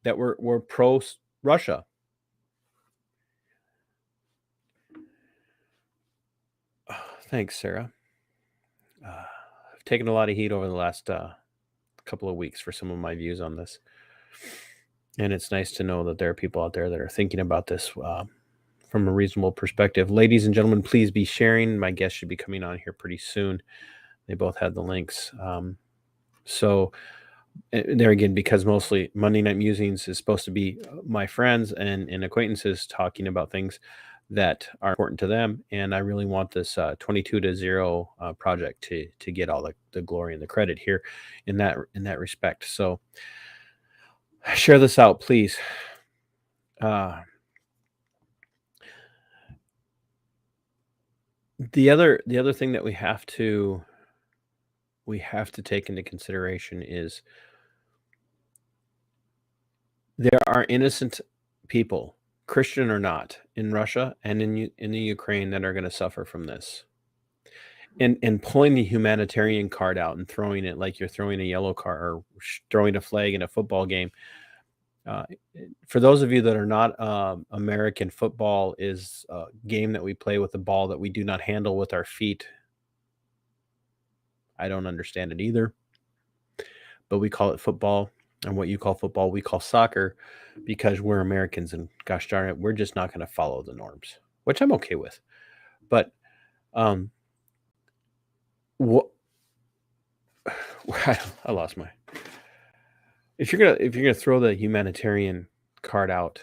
that were pro Russia. Thanks, Sarah. I've taken a lot of heat over the last couple of weeks for some of my views on this. And it's nice to know that there are people out there that are thinking about this from a reasonable perspective. Ladies and gentlemen, please be sharing. My guests should be coming on here pretty soon. They both had the links. So there again, because mostly Monday Night Musings is supposed to be my friends and acquaintances talking about things that are important to them, and I really want this 22-0 project to get all the glory and the credit here in that respect. So share this out, please. The other thing that we have to take into consideration is there are innocent people, Christian or not, in Russia and in the Ukraine that are going to suffer from this. And pulling the humanitarian card out and throwing it like you're throwing a yellow card or throwing a flag in a football game. For those of you that are not American, football is a game that we play with a ball that we do not handle with our feet. I don't understand it either, but we call it football. And what you call football, we call soccer, because we're Americans, and gosh darn it, we're just not going to follow the norms, which I'm okay with. But what I lost my. If you're gonna throw the humanitarian card out,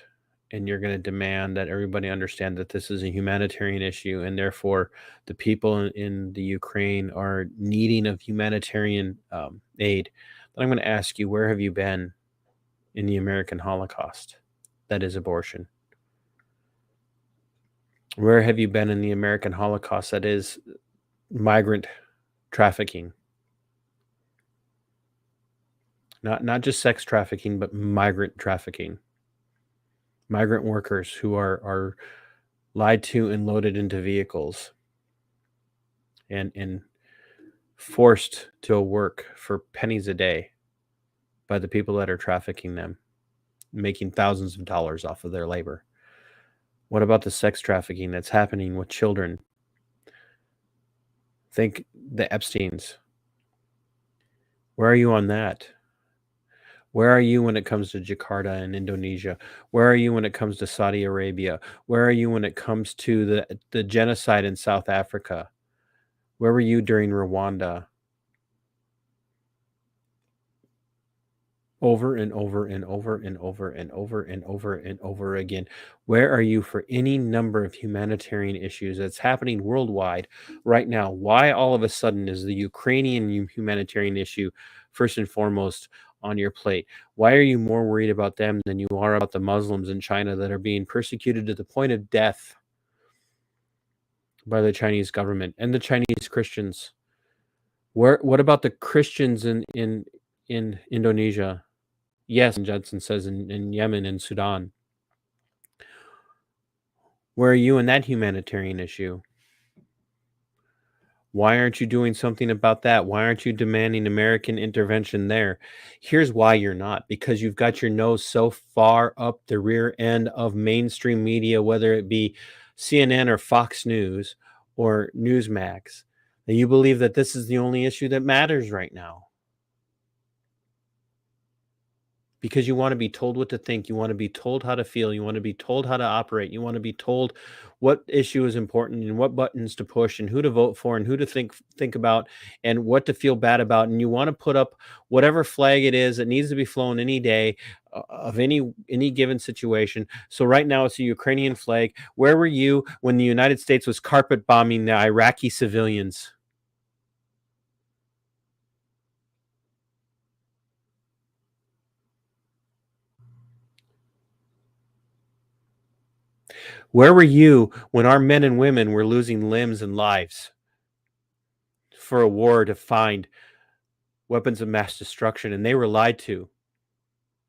and you're gonna demand that everybody understand that this is a humanitarian issue, and therefore the people in the Ukraine are needing of humanitarian aid, then I'm going to ask you, where have you been in the American Holocaust? That is abortion. Where have you been in the American Holocaust? That is migrant trafficking. Not just sex trafficking, but migrant trafficking. Migrant workers who are lied to and loaded into vehicles and forced to work for pennies a day by the people that are trafficking them, making thousands of dollars off of their labor. What about the sex trafficking that's happening with children? Think the Epsteins. Where are you on that? Where are you when it comes to Jakarta in Indonesia? Where are you when it comes to Saudi Arabia? Where are you when it comes to the genocide in South Africa? Where were you during Rwanda? Over and over and over and over and over and over and over again. Where are you for any number of humanitarian issues that's happening worldwide right now? Why all of a sudden is the Ukrainian humanitarian issue first and foremost on your plate? Why are you more worried about them than you are about the Muslims in China that are being persecuted to the point of death by the Chinese government and the Chinese Christians? What about the Christians in Indonesia? Yes, and Judson says in Yemen and Sudan. Where are you in that humanitarian issue? Why aren't you doing something about that? Why aren't you demanding American intervention there? Here's why you're not, because you've got your nose so far up the rear end of mainstream media, whether it be CNN or Fox News or Newsmax, that you believe that this is the only issue that matters right now. Because you want to be told what to think, you want to be told how to feel, you want to be told how to operate, you want to be told what issue is important and what buttons to push and who to vote for and who to think about and what to feel bad about, and you want to put up whatever flag it is that needs to be flown any day of any given situation. So right now it's the Ukrainian flag. Where were you when the United States was carpet bombing the Iraqi civilians? Where were you when our men and women were losing limbs and lives for a war to find weapons of mass destruction and they were lied to?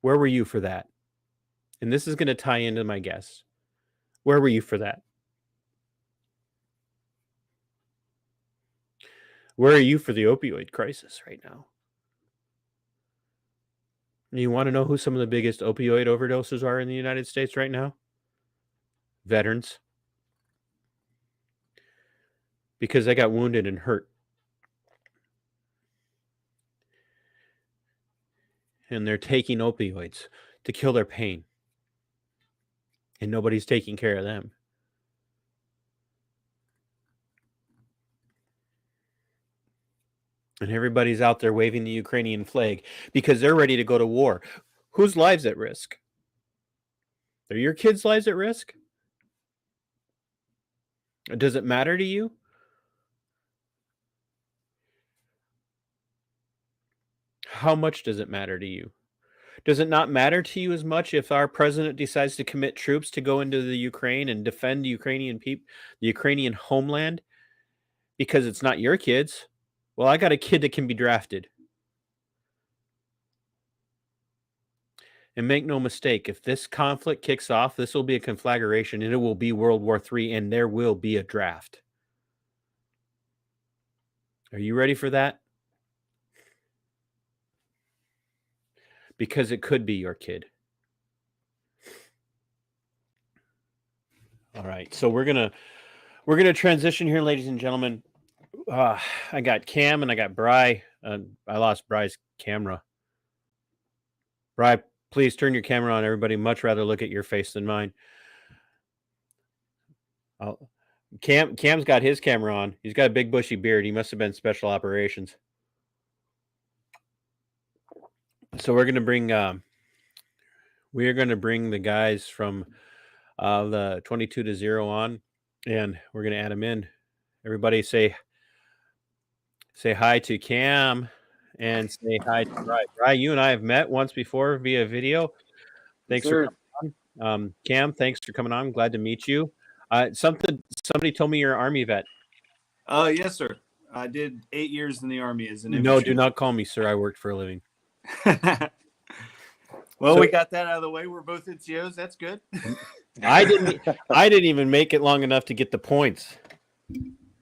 Where were you for that? And this is going to tie into my guess. Where were you for that? Where are you for the opioid crisis right now? You want to know who some of the biggest opioid overdoses are in the United States right now? Veterans. Because they got wounded and hurt. And they're taking opioids to kill their pain. And nobody's taking care of them. And everybody's out there waving the Ukrainian flag because they're ready to go to war. Whose lives at risk? Are your kids' lives at risk? Does it matter to you? How much does it matter to you? Does it not matter to you as much if our president decides to commit troops to go into the Ukraine and defend the Ukrainian people, the Ukrainian homeland, because it's not your kids? Well, I got a kid that can be drafted. And make no mistake, if this conflict kicks off, this will be a conflagration and it will be World War III and there will be a draft. Are you ready for that? Because it could be your kid. All right, so we're gonna transition here, ladies and gentlemen. I got Cam and I got Bry. I lost Bry's camera. Bry, please turn your camera on. Everybody much rather look at your face than mine. Cam's got his camera on. He's got a big bushy beard. He must have been special operations. So we're gonna bring the guys from the 22-0 on, and we're gonna add them in. Everybody say hi to Cam and say hi to Bry. Bry, you and I have met once before via video. Thanks for coming on. Cam, thanks for coming on. I'm glad to meet you. Somebody told me you're an Army vet. Yes, sir. I did 8 years in the Army as an infantry. No, do not call me sir. I worked for a living. Well, we got that out of the way. We're both NCOs. That's good. I didn't even make it long enough to get the points.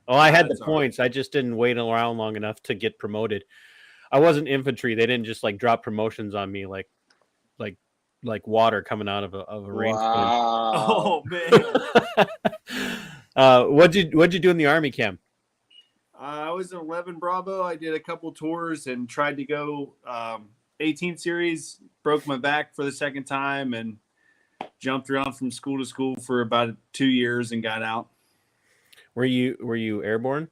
Oh, I had the points. Right. I just didn't wait around long enough to get promoted. I wasn't infantry. They didn't just like drop promotions on me like water coming out of a rain. Oh man. What'd you do in the Army, Cam? I was in 11 Bravo. I did a couple tours and tried to go 18 series. Broke my back for the second time and jumped around from school to school for about 2 years and got out. Were you airborne?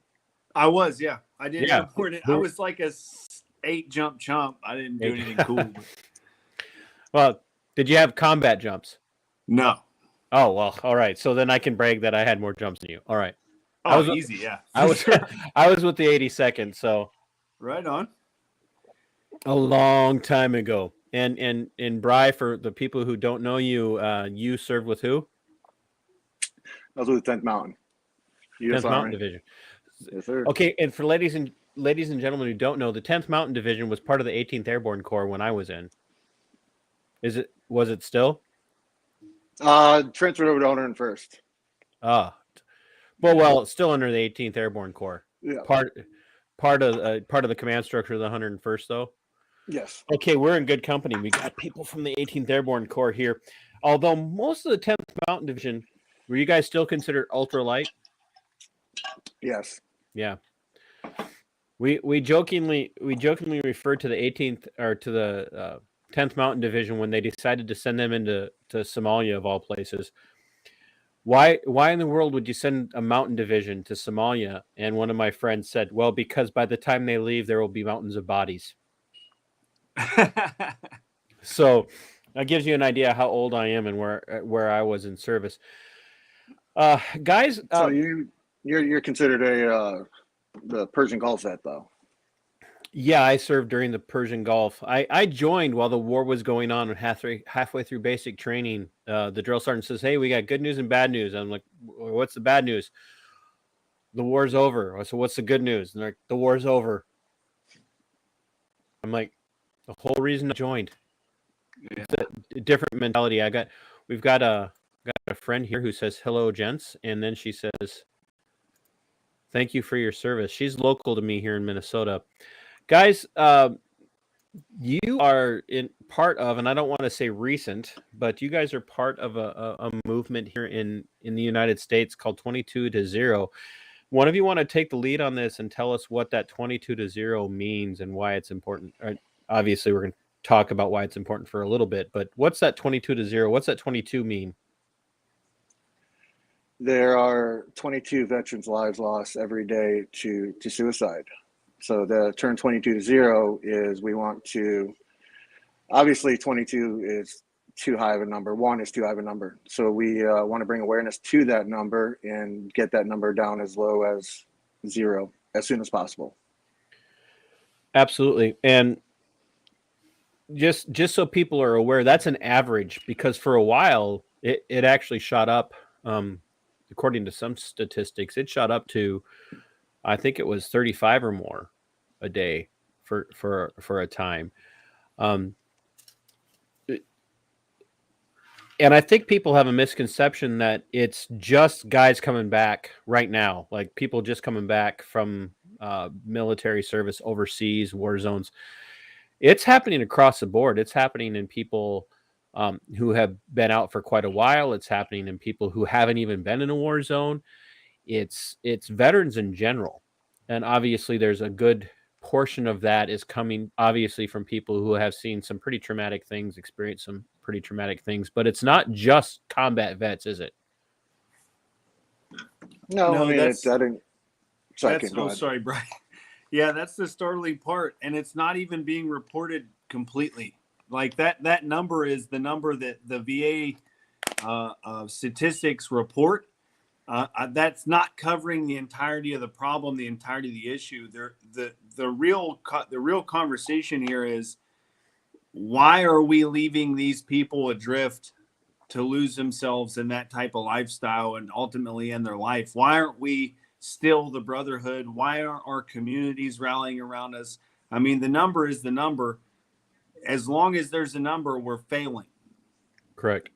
I was, yeah. I did airborne. I was like a 8 jump chump. I didn't do anything cool. Well, did you have combat jumps? No. Oh, well, all right. So then I can brag that I had more jumps than you. All right. Oh, easy, yeah. I was with the 82nd, so right on. A long time ago. And Bry, for the people who don't know you, you served with who? I was with the 10th Mountain. 10th Mountain Division. Yes, sir. Okay, and for ladies and gentlemen who don't know, the 10th Mountain Division was part of the 18th Airborne Corps when I was in. Was it still? Transferred over to 101st. Ah. Well, it's still under the 18th Airborne Corps. Yeah. Part of the command structure of the 101st, though. Yes. Okay, we're in good company. We got people from the 18th Airborne Corps here. Although most of the 10th Mountain Division, were you guys still considered ultralight? Yes. Yeah. We jokingly referred to the 18th or to the 10th Mountain Division when they decided to send them into Somalia, of all places. Why in the world would you send a mountain division to Somalia? And one of my friends said, well, because by the time they leave, there will be mountains of bodies. So that gives you an idea how old I am and where I was in service. Guys. So you're considered the Persian Gulf vet, though. Yeah, I served during the Persian Gulf. I joined while the war was going on, and halfway through basic training, the drill sergeant says, hey, we got good news and bad news. I'm like, what's the bad news? The war's over. So what's the good news? And they're like, the war's over. I'm like, the whole reason I joined. Yeah. It's a different mentality. We've got a friend here who says, hello, gents. And then she says, thank you for your service. She's local to me here in Minnesota. Guys, you are in part of, and I don't want to say recent, but you guys are part of a movement here in the United States called 22-0. One of you want to take the lead on this and tell us what that 22-0 means and why it's important? Obviously, we're going to talk about why it's important for a little bit, but what's that 22-0? What's that 22 mean? There are 22 veterans' lives lost every day to suicide. So the term 22-0 is we want to, obviously 22 is too high of a number. 1 is too high of a number. So we want to bring awareness to that number and get that number down as low as 0 as soon as possible. Absolutely. And just so people are aware, that's an average, because for a while it actually shot up. According to some statistics, it shot up to, I think it was 35 or more a day for a time. And I think people have a misconception that it's just guys coming back right now, like people just coming back from military service overseas, war zones. It's happening across the board. It's happening in people who have been out for quite a while. It's happening in people who haven't even been in a war zone. It's veterans in general. And obviously there's a good portion of that is coming obviously from people who have seen some pretty traumatic things, experienced some pretty traumatic things, but it's not just combat vets, is it? No, I mean, sorry, Brian. Yeah, that's the startling part. And it's not even being reported completely. Like that number is the number that the VA statistics report. That's not covering the entirety of the problem, the entirety of the issue. The real conversation here is, why are we leaving these people adrift to lose themselves in that type of lifestyle and ultimately end their life? Why aren't we still the brotherhood? Why aren't our communities rallying around us? I mean, the number is the number. As long as there's a number, we're failing. Correct.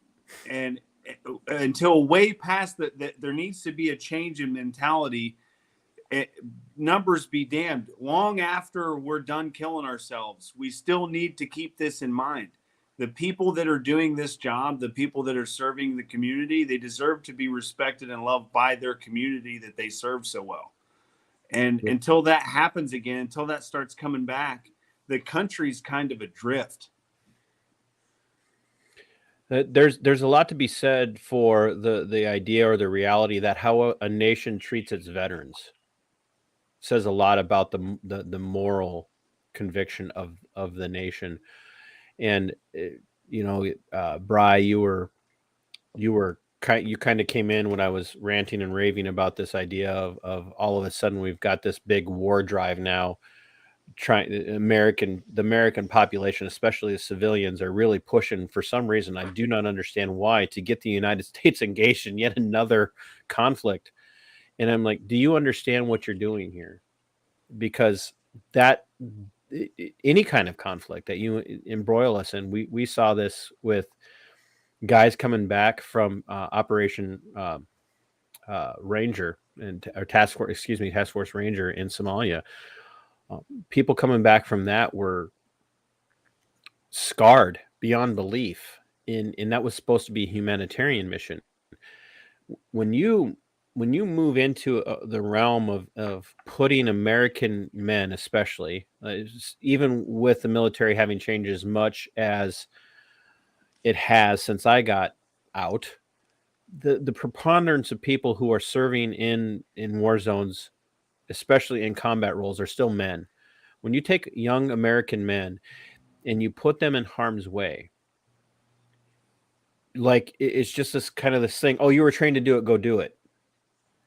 And until way past that, there needs to be a change in mentality. Numbers be damned. Long after we're done killing ourselves, we still need to keep this in mind. The people that are doing this job, the people that are serving the community, they deserve to be respected and loved by their community that they serve so well. And until that happens again, until that starts coming back, the country's kind of adrift. There's a lot to be said for the idea or the reality that how a nation treats its veterans says a lot about the moral conviction of the nation. And Bri, you kind of came in when I was ranting and raving about this idea of all of a sudden we've got this big war drive now. The American population, especially the civilians, are really pushing for some reason. I do not understand why, to get the United States engaged in yet another conflict. And I'm like, do you understand what you're doing here? Because that any kind of conflict that you embroil us in, we saw this with guys coming back from Operation Ranger or task force ranger in Somalia. People coming back from that were scarred beyond belief. And that was supposed to be a humanitarian mission. When you move into the realm of putting American men, especially, even with the military having changed as much as it has since I got out, the preponderance of people who are serving in war zones, especially in combat roles, are still men. When you take young American men and you put them in harm's way, like it's just this kind of this thing. Oh, you were trained to do it, go do it.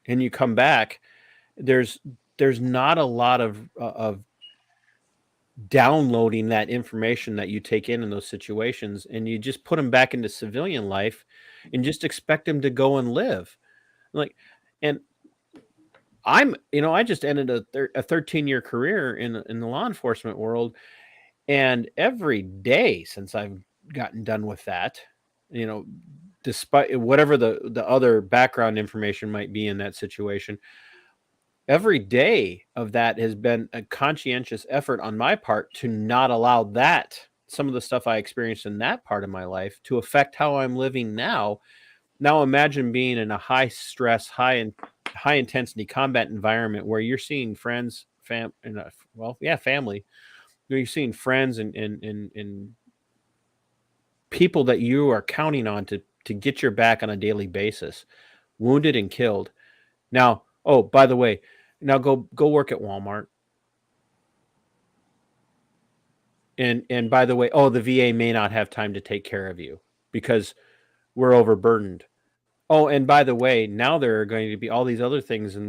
And you come back, there's not a lot of downloading that information that you take in those situations, and you just put them back into civilian life and just expect them to go and live. Like, and I just ended a 13-year career in the law enforcement world, and every day since I've gotten done with that, despite whatever the other background information might be in that situation, every day of that has been a conscientious effort on my part to not allow some of the stuff I experienced in that part of my life to affect how I'm living now. Now imagine being in a high stress, high intensity combat environment where you're seeing friends, family. You're seeing friends and people that you are counting on to get your back on a daily basis, wounded and killed. Now, oh, by the way, now go work at Walmart. And by the way, oh, the VA may not have time to take care of you because we're overburdened. Oh, and by the way, now there are going to be all these other things in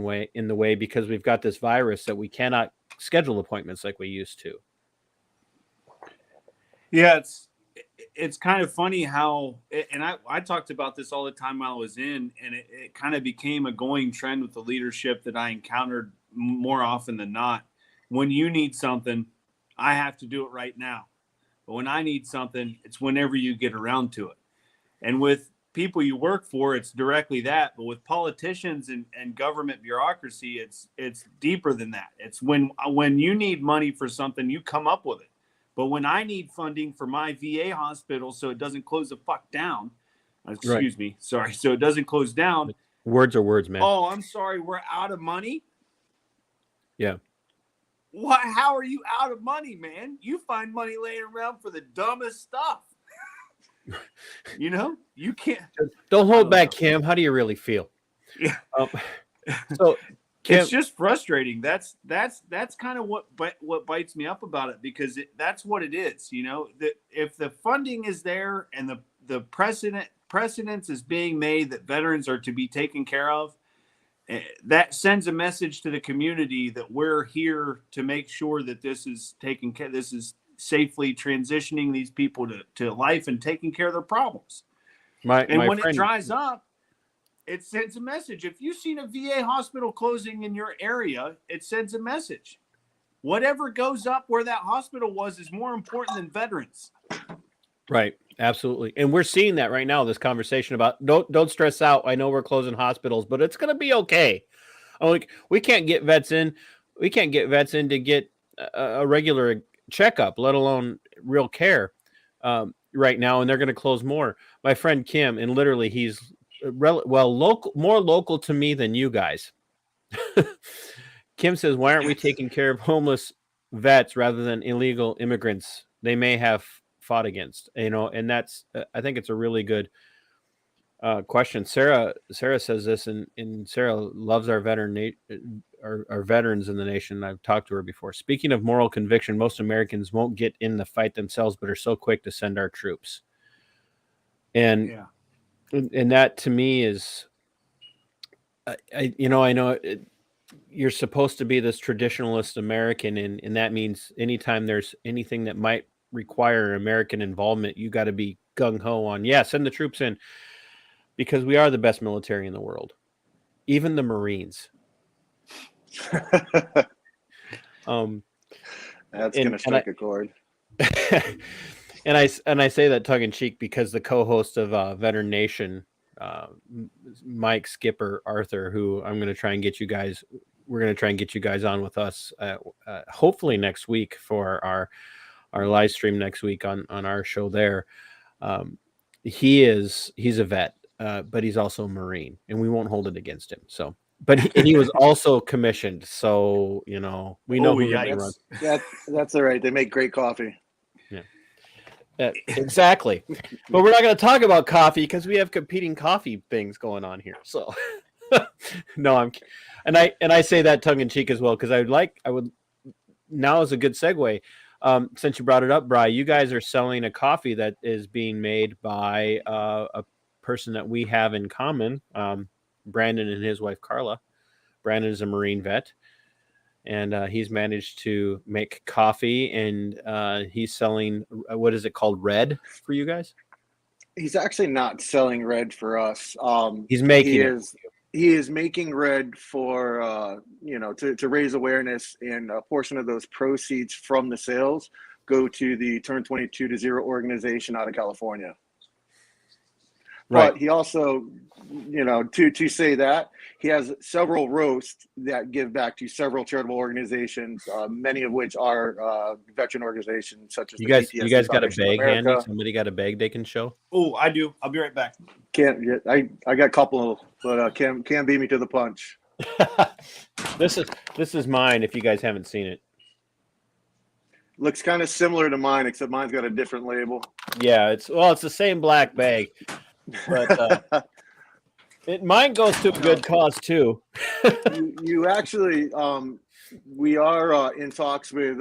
the way because we've got this virus that we cannot schedule appointments like we used to. Yeah, it's kind of funny how, and I talked about this all the time while I was in, and it kind of became a going trend with the leadership that I encountered more often than not. When you need something, I have to do it right now. But when I need something, it's whenever you get around to it. And with people you work for, it's directly that. But with politicians and government bureaucracy, it's deeper than that. It's when you need money for something, you come up with it. But when I need funding for my VA hospital so it doesn't close the fuck down, excuse me, sorry, so it doesn't close down. Words are words, man. Oh, I'm sorry, we're out of money? Yeah. What? How are you out of money, man? You find money laying around for the dumbest stuff. You can't. Don't hold back, Kim. How do you really feel? Yeah. So Kim, it's just frustrating. That's kind of what bites me up about it, because that's what it is. That if the funding is there and the precedence is being made that veterans are to be taken care of, that sends a message to the community that we're here to make sure that this is taken care. This is safely transitioning these people to life and taking care of their problems. When it dries up, it sends a message. If you've seen a VA hospital closing in your area, it sends a message. Whatever goes up where that hospital was is more important than veterans. Right. Absolutely. And we're seeing that right now, this conversation about don't stress out. I know we're closing hospitals, but it's going to be okay. Like, we can't get vets in. We can't get vets in to get a regular checkup, let alone real care right now. And they're going to close more. My friend Kim, and literally he's more local to me than you guys. Kim says, why aren't we taking care of homeless vets rather than illegal immigrants they may have fought against? And that's I think it's a really good question. Sarah says this, and Sarah loves our our veterans in the nation. I've talked to her before. Speaking of moral conviction, most Americans won't get in the fight themselves, but are so quick to send our troops. And that to me is, I know you're supposed to be this traditionalist American, and that means anytime there's anything that might require American involvement, you got to be gung-ho on, send the troops in, because we are the best military in the world, even the Marines. That's going to strike a chord. And I say that tongue in cheek because the co-host of Veteran Nation, Mike, Skipper, Arthur, who I'm going to try and get you guys. We're going to try and get you guys on with us, hopefully next week for our live stream next week on our show there. He's a vet, but he's also a Marine, and we won't hold it against him. So, but he was also commissioned. So, we know who really runs. That's all right. They make great coffee. Exactly. But we're not going to talk about coffee because we have competing coffee things going on here. So no, and I say that tongue in cheek as well, because I would now is a good segue. Since you brought it up, Bri, you guys are selling a coffee that is being made by a person that we have in common, Brandon and his wife Carla. Brandon is a Marine vet, and he's managed to make coffee, and he's selling, what is it called, Red for you guys? He's actually not selling Red for us. He's making He is making Red for, to raise awareness, and a portion of those proceeds from the sales go to the Turn 22 to Zero organization out of California. Right. But he also, to say that, he has several roasts that give back to several charitable organizations, many of which are veteran organizations such as you guys got a bag handy? Somebody got a bag they can show? Oh, I do. I'll be right back. I got a couple, but can't beat me to the punch. This is mine. If you guys haven't seen it, looks kind of similar to mine, except mine's got a different label. Yeah, it's the same black bag, but mine goes to a good cause too. you actually, we are in talks with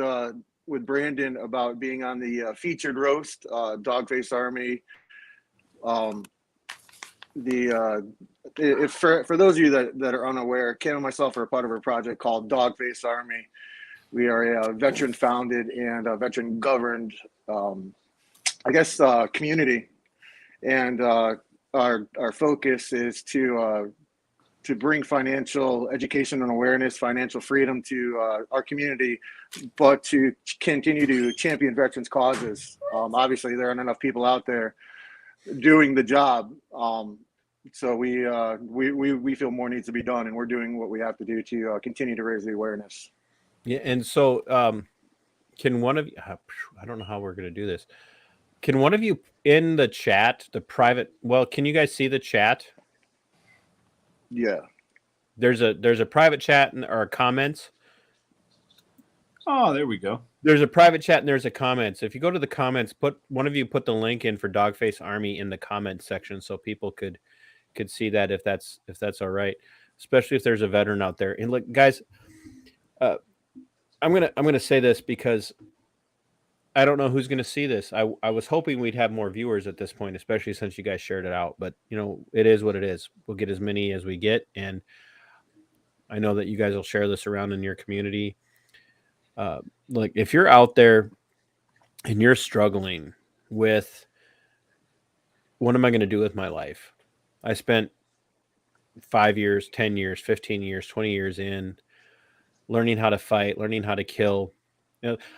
Brandon about being on the featured roast, Dogface Army. For those of you that are unaware, Ken and myself are a part of a project called Dogface Army. We are a veteran founded and a veteran governed, community, and our focus is to bring financial education and awareness, financial freedom to our community, but to continue to champion veterans' causes. Obviously, there aren't enough people out there doing the job. So we feel more needs to be done, and we're doing what we have to do to continue to raise the awareness. Yeah, and so can one of you? I don't know how we're going to do this. Can one of you in the chat, the private? Well, can you guys see the chat? Yeah. There's a private chat or comments. Oh, there we go. There's a private chat and there's a comments. If you go to the comments, put the link in for Dogface Army in the comment section so people could see that if that's all right, especially if there's a veteran out there. And look, guys, I'm gonna say this because I don't know who's gonna see this. I was hoping we'd have more viewers at this point, especially since you guys shared it out. But it is what it is. We'll get as many as we get, and I know that you guys will share this around in your community. Like if you're out there and you're struggling with what am I going to do with my life? I spent 5 years, 10 years, 15 years, 20 years in learning how to fight, learning how to kill.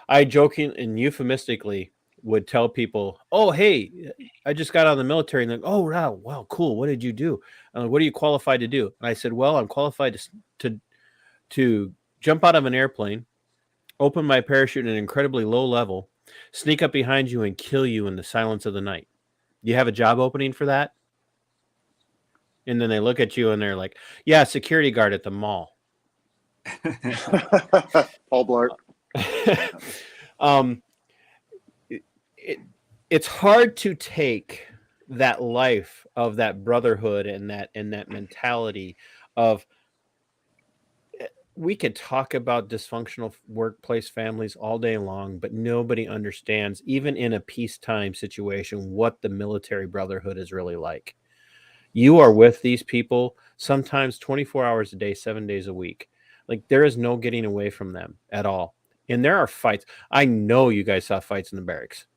I joking and euphemistically would tell people, "Oh, hey, I just got out of the military." And they're like, "Oh, wow, cool. What did you do? What are you qualified to do?" And I said, "Well, I'm qualified to jump out of an airplane, open my parachute at an incredibly low level, sneak up behind you and kill you in the silence of the night. You have a job opening for that?" And then they look at you and they're like, "Yeah, security guard at the mall." Paul Blart. It's hard to take that life of that brotherhood and that mentality of, we could talk about dysfunctional workplace families all day long, but nobody understands, even in a peacetime situation, what the military brotherhood is really like. You are with these people sometimes 24 hours a day, 7 days a week. Like, there is no getting away from them at all. And there are fights. I know you guys saw fights in the barracks.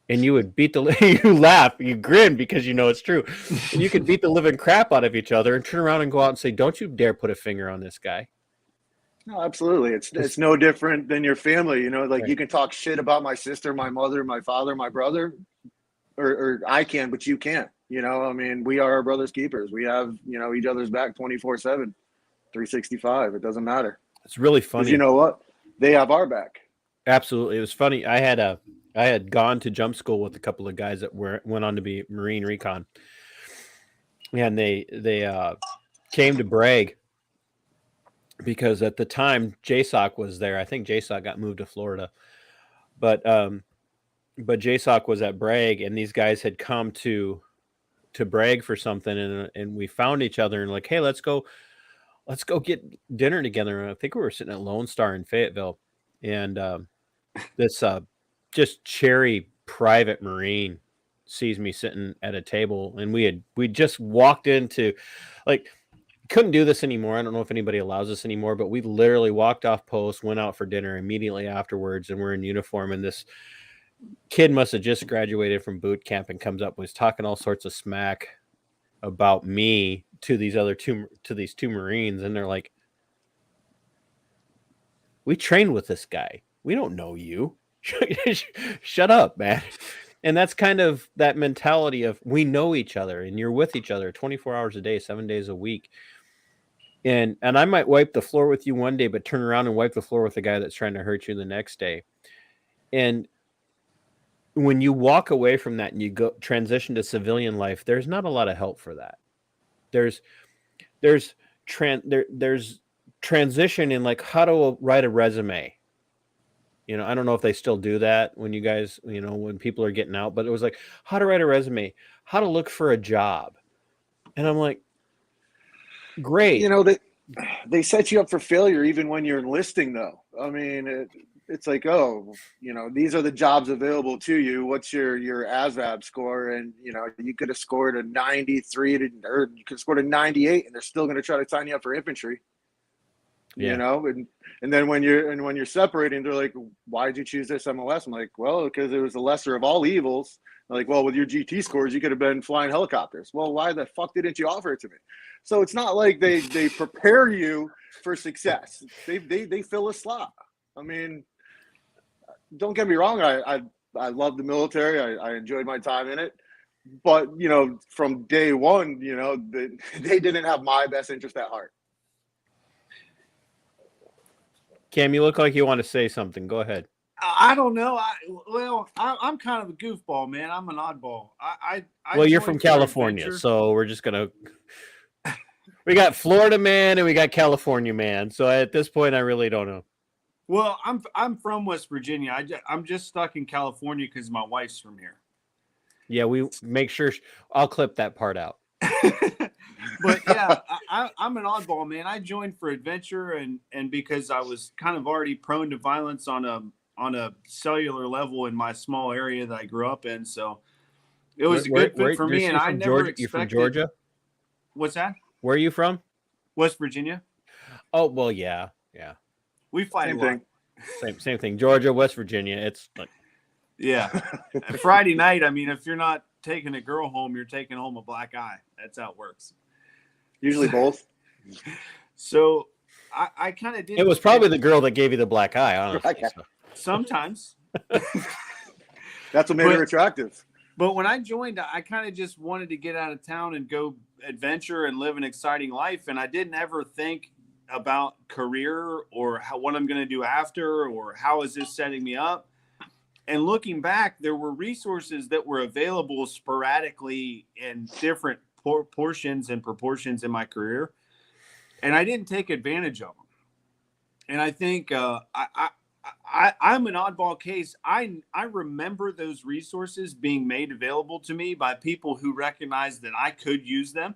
And you would beat you laugh, you grin because you know it's true. And you could beat the living crap out of each other and turn around and go out and say, "Don't you dare put a finger on this guy." No, absolutely. It's no different than your family. Right. You can talk shit about my sister, my mother, my father, my brother, or I can, but you can't. You know, I mean, we are our brother's keepers. We have, you know, each other's back 24/7, 365. It doesn't matter. It's really Because funny. you know what? They have our back. Absolutely. It was funny. I had gone to jump school with a couple of guys that went on to be Marine Recon. And they came to brag because at the time JSOC was there. I think JSOC got moved to Florida. But JSOC was at Bragg, and these guys had come to Bragg for something, and we found each other and like, hey, let's go get dinner together. And I think we were sitting at Lone Star in Fayetteville, and this just cherry private Marine sees me sitting at a table, and we just walked into, like, couldn't do this anymore. I don't know if anybody allows this anymore, but we literally walked off post, went out for dinner immediately afterwards, and we're in uniform, and this kid must have just graduated from boot camp and comes up and was talking all sorts of smack about me to these two Marines, and they're like, we trained with this guy, we don't know you. Shut up, man. And that's kind of that mentality of we know each other and you're with each other 24 hours a day, 7 days a week. And I might wipe the floor with you one day, but turn around and wipe the floor with the guy that's trying to hurt you the next day. And when you walk away from that and you go transition to civilian life, there's not a lot of help for that. There's transition in like how to write a resume. You know, I don't know if they still do that when you guys, you know, when people are getting out, but it was like how to write a resume, how to look for a job. And I'm like, great. You know, they set you up for failure even when you're enlisting, though. I mean, it's like, oh, you know, these are the jobs available to you. What's your ASVAB score? And, you know, you could have scored a 93 or you could have scored a 98, and they're still going to try to sign you up for infantry. Yeah. You know, and then when you're separating, they're like, why did you choose this MLS? I'm like, well, because it was the lesser of all evils. They're like, well, with your GT scores, you could have been flying helicopters. Well, why the fuck didn't you offer it to me? So it's not like they prepare you for success. They fill a slot. I mean, don't get me wrong. I love the military. I enjoyed my time in it. But, you know, from day one, you know, they didn't have my best interest at heart. Cam, you look like you want to say something. Go ahead. I don't know. I'm kind of a goofball, man. I'm an oddball. Well, you're from California, so we're just gonna. We got Florida man and we got California man. So at this point, I really don't know. Well, I'm from West Virginia. I'm just stuck in California because my wife's from here. Yeah, we make sure. I'll clip that part out. But yeah, I'm an oddball, man. I joined for adventure and because I was kind of already prone to violence on a cellular level in my small area that I grew up in. So it was a good fit for me. And I never expected. You're from Georgia? What's that? Where are you from? West Virginia. Oh, well, yeah. We fight Same a lot. thing. Same thing. Georgia, West Virginia. It's like, yeah. Friday night, I mean, if you're not taking a girl home, you're taking home a black eye. That's how it works. Usually both. So I kind of did. It was probably the girl that gave you the black eye, honestly. So. Sometimes. That's what made her attractive. But when I joined, I kind of just wanted to get out of town and go adventure and live an exciting life. And I didn't ever think about career or what I'm going to do after or how is this setting me up. And looking back, there were resources that were available sporadically in different portions and proportions in my career. And I didn't take advantage of them. And I think I'm an oddball case. I remember those resources being made available to me by people who recognized that I could use them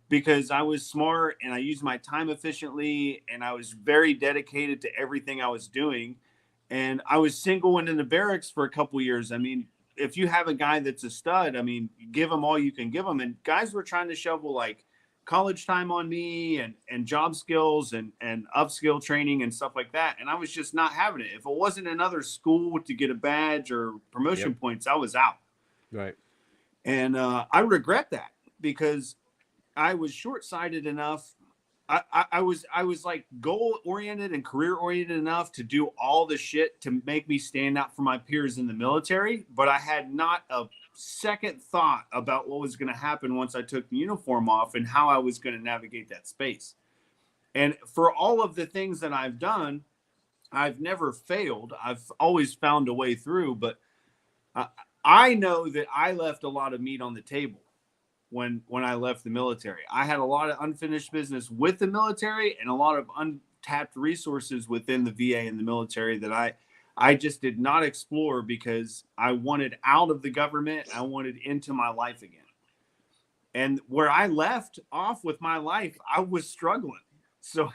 because I was smart and I used my time efficiently and I was very dedicated to everything I was doing. And I was single and in the barracks for a couple of years. I mean, if you have a guy that's a stud, I mean, give him all you can give him. And guys were trying to shovel like college time on me and job skills and upskill training and stuff like that. And I was just not having it. If it wasn't another school to get a badge or promotion points, I was out. Right. And I regret that because I was short-sighted enough I was like goal oriented and career oriented enough to do all the shit to make me stand out for my peers in the military, but I had not a second thought about what was going to happen once I took the uniform off and how I was going to navigate that space. And for all of the things that I've done, I've never failed. I've always found a way through, but I know that I left a lot of meat on the table when I left the military. I had a lot of unfinished business with the military and a lot of untapped resources within the VA and the military that I just did not explore because I wanted out of the government. I wanted into my life again. And where I left off with my life, I was struggling. So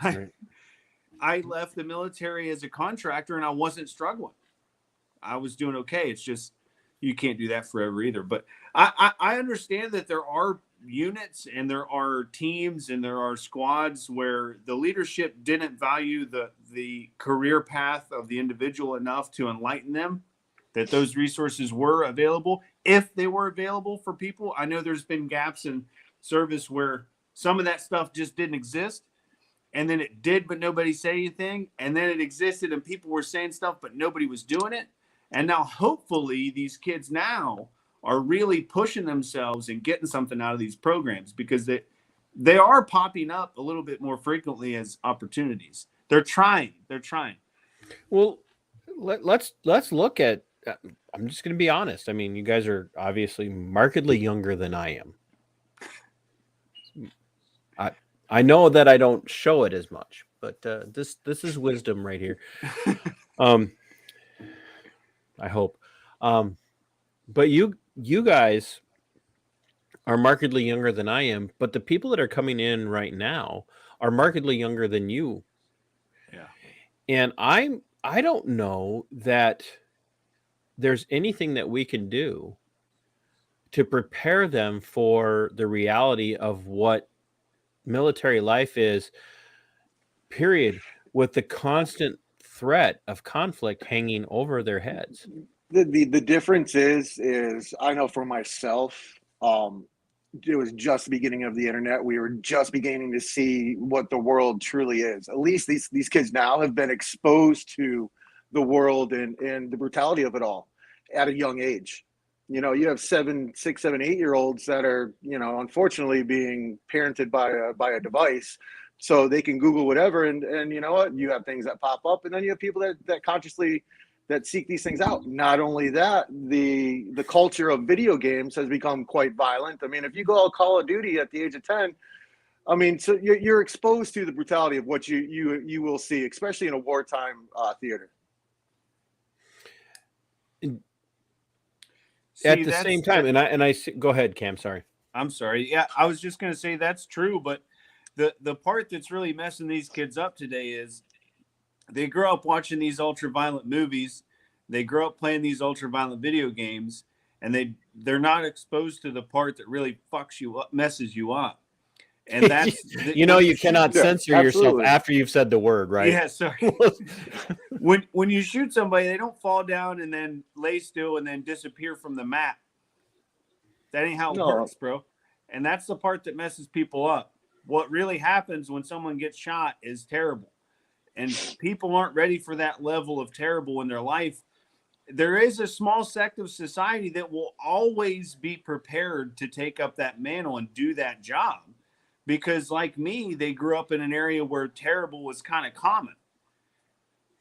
I left the military as a contractor and I wasn't struggling. I was doing okay. It's just, you can't do that forever either. But I understand that there are units and there are teams and there are squads where the leadership didn't value the career path of the individual enough to enlighten them that those resources were available, if they were available for people. I know there's been gaps in service where some of that stuff just didn't exist. And then it did, but nobody said anything. And then it existed and people were saying stuff, but nobody was doing it. And now hopefully these kids now are really pushing themselves and getting something out of these programs because they are popping up a little bit more frequently as opportunities. They're trying. Well, let's look at, I'm just going to be honest. I mean, you guys are obviously markedly younger than I am. I know that I don't show it as much, but this is wisdom right here. I hope. But you guys are markedly younger than I am, but the people that are coming in right now are markedly younger than you. Yeah. And I don't know that there's anything that we can do to prepare them for the reality of what military life is, period, with the constant threat of conflict hanging over their heads. The difference is I know for myself, it was just the beginning of the internet. We were just beginning to see what the world truly is. At least these kids now have been exposed to the world and the brutality of it all at a young age. You know, you have 6, 7, 8-year-olds that are, you know, unfortunately being parented by a device, so they can Google whatever, and you know what, you have things that pop up, and then you have people that consciously that seek these things out. Not only that, the culture of video games has become quite violent. I mean, if you go out Call of Duty at the age of 10, I mean, so you're exposed to the brutality of what you will see, especially in a wartime theater. At the same time, and I go ahead, Cam. Sorry, I'm sorry. Yeah, I was just going to say that's true, but the part that's really messing these kids up today is they grow up watching these ultra-violent movies, they grow up playing these ultra-violent video games, and they're not exposed to the part that really fucks you up, messes you up. And that's you cannot censor yourself after you've said the word, right? Yeah, sorry. when you shoot somebody, they don't fall down and then lay still and then disappear from the map. That ain't how it works, bro. And that's the part that messes people up. What really happens when someone gets shot is terrible. And people aren't ready for that level of terrible in their life. There is a small sect of society that will always be prepared to take up that mantle and do that job. Because like me, they grew up in an area where terrible was kind of common.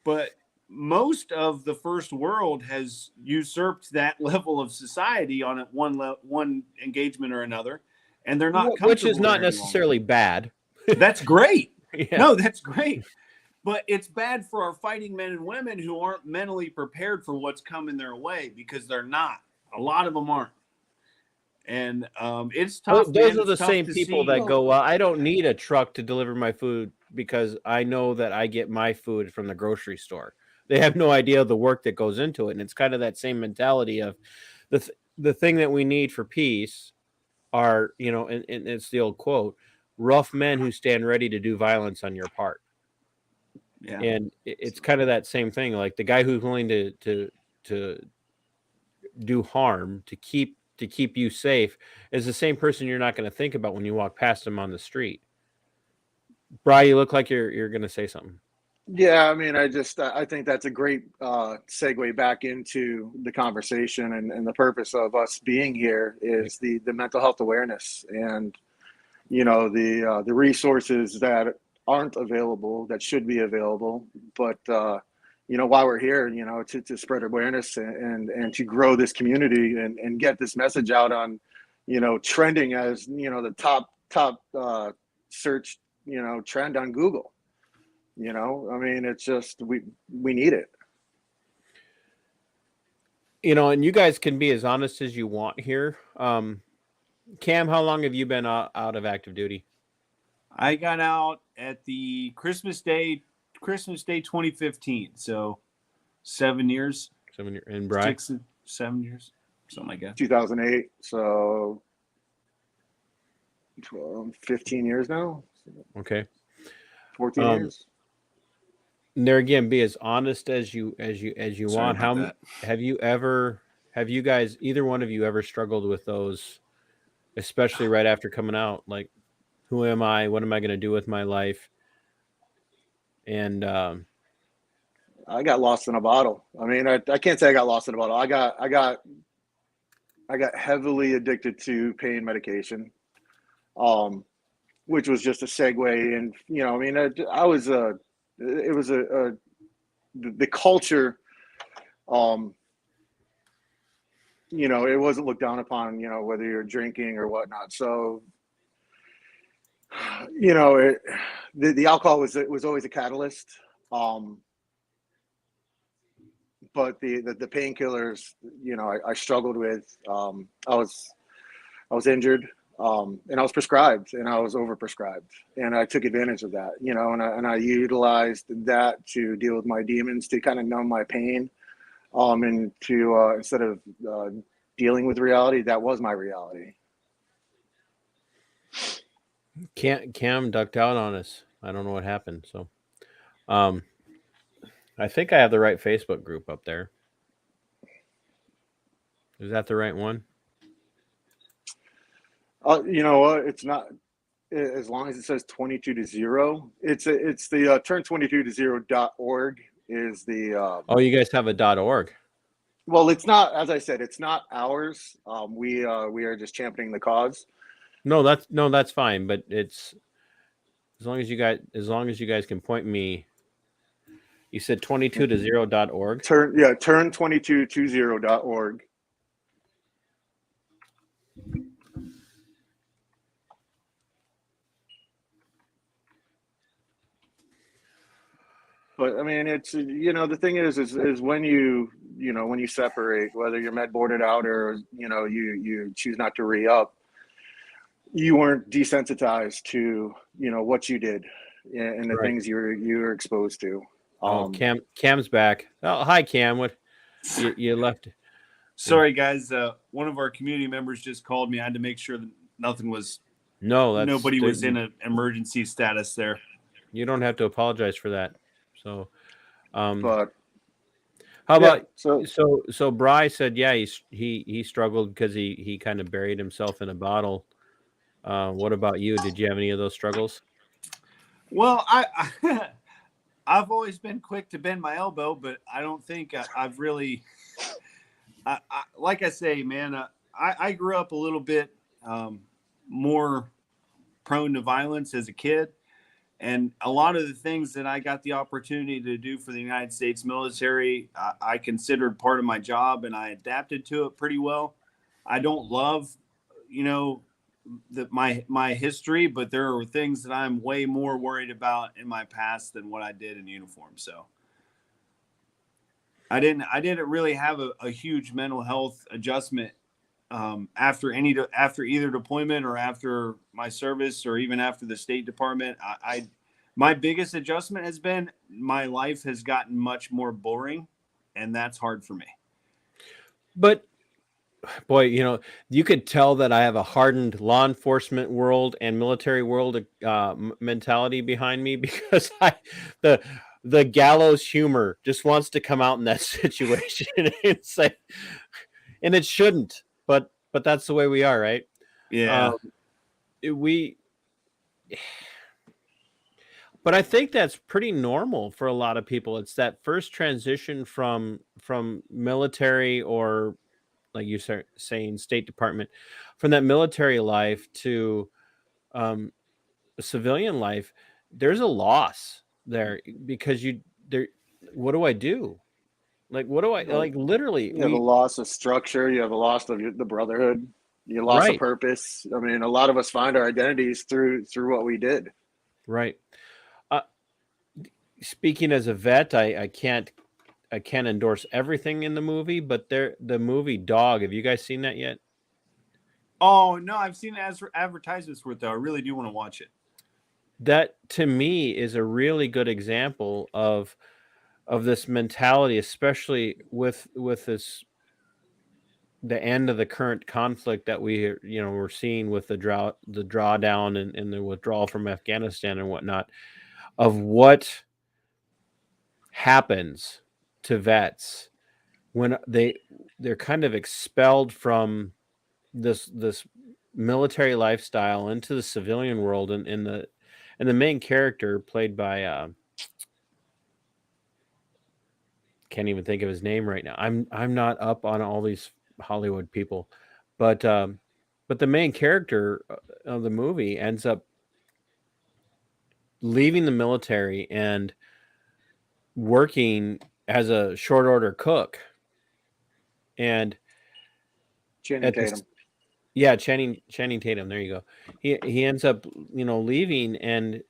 But most of the first world has usurped that level of society on one engagement or another. And they're not comfortable. Which is not necessarily bad. That's great. Yeah. No, that's great. But it's bad for our fighting men and women who aren't mentally prepared for what's coming their way, because they're not. A lot of them aren't. And it's tough. Those are the same people that go, well, I don't need a truck to deliver my food because I know that I get my food from the grocery store. They have no idea of the work that goes into it. And it's kind of that same mentality of the thing that we need for peace are, and it's the old quote, rough men who stand ready to do violence on your part. Yeah. And it's kind of that same thing. Like the guy who's willing to do harm to keep you safe is the same person you're not going to think about when you walk past him on the street. Bri, you look like you're going to say something. Yeah, I mean, I think that's a great segue back into the conversation, and the purpose of us being here is the mental health awareness, and the resources that aren't available that should be available, but while we're here, to spread awareness and to grow this community and get this message out on, trending as the top search trend on Google. I mean, it's just we need it. And you guys can be as honest as you want here. Cam, how long have you been out of active duty? I got out at the Christmas Day 2015. So 7 years. 7 years. And Bri? 7 years, something like that. 2008. So 15 years now. Okay. 14 years. And there again, be as honest as you want. How have you guys, either one of you, ever struggled with those, especially right after coming out? Like, who am I? What am I going to do with my life? And I got lost in a bottle. I mean, I can't say I got lost in a bottle. I got heavily addicted to pain medication, which was just a segue. And I mean, it was the culture. It wasn't looked down upon. Whether you're drinking or whatnot. So, the alcohol was always a catalyst. But the painkillers, I struggled with. I was injured, and I was prescribed, and I was overprescribed, and I took advantage of that, and I utilized that to deal with my demons, to kind of numb my pain, and to instead of dealing with reality, that was my reality. Cam ducked out on us. I don't know what happened. So, I think I have the right Facebook group up there. Is that the right one? You know what? It's not, as long as it says 22-0. It's the turn22-0.org is the. Oh, you guys have a .org. Well, it's not, as I said, it's not ours. We are just championing the cause. No, that's fine. But it's as long as you guys can point me. You said 22-0.org. Turn2220.org. But I mean, it's the thing is when when you separate, whether you're med boarded out or you choose not to re-up, you weren't desensitized to what you did and the things you were exposed to. Cam's back. Oh, hi, Cam. What you left? Sorry, guys. One of our community members just called me. I had to make sure that nobody was in an emergency status there. You don't have to apologize for that. So, but how about so Bri said, yeah, he struggled because he kind of buried himself in a bottle. What about you? Did you have any of those struggles? Well, I've always been quick to bend my elbow, but I don't think I've really, like I say, man, I grew up a little bit more prone to violence as a kid. And a lot of the things that I got the opportunity to do for the United States military, I considered part of my job, and I adapted to it pretty well. I don't love, my history, but there are things that I'm way more worried about in my past than what I did in uniform. So I didn't really have a huge mental health adjustment after either deployment or after my service or even after the State Department. My biggest adjustment has been my life has gotten much more boring, and that's hard for me. But boy, you could tell that I have a hardened law enforcement world and military world mentality behind me, because the gallows humor just wants to come out in that situation and say, and it shouldn't, but that's the way we are, right? Yeah. But I think that's pretty normal for a lot of people. It's that first transition from military, or like you start saying State Department, from that military life to um, civilian life. There's a loss there because you there. What do I do? Like, what do I Well, like? Literally, you have a loss of structure. You have a loss of the brotherhood. You lost a right, purpose. I mean, a lot of us find our identities through what we did. right. Uh, Speaking as a vet, I can't endorse everything in the movie, but the movie Dog. Have you guys seen that yet? Oh no, I've seen advertisements for it though. I really do want to watch it. That to me is a really good example of this mentality, especially with this the end of the current conflict that we're seeing with the drawdown and the withdrawal from Afghanistan and whatnot, of what happens to vets when they're kind of expelled from this military lifestyle into the civilian world, and the main character played by can't even think of his name right now. I'm not up on all these Hollywood people, but the main character of the movie ends up leaving the military and working as a short order cook. And Channing at Tatum. this, yeah, Channing Tatum. There you go. He ends up leaving, and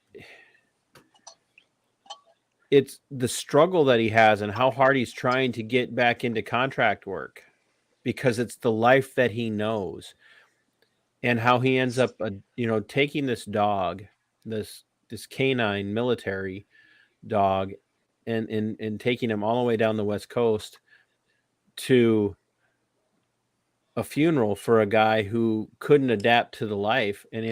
it's the struggle that he has and how hard he's trying to get back into contract work because it's the life that he knows, and how he ends up taking this dog, this canine military dog, and taking him all the way down the West Coast to a funeral for a guy who couldn't adapt to the life, and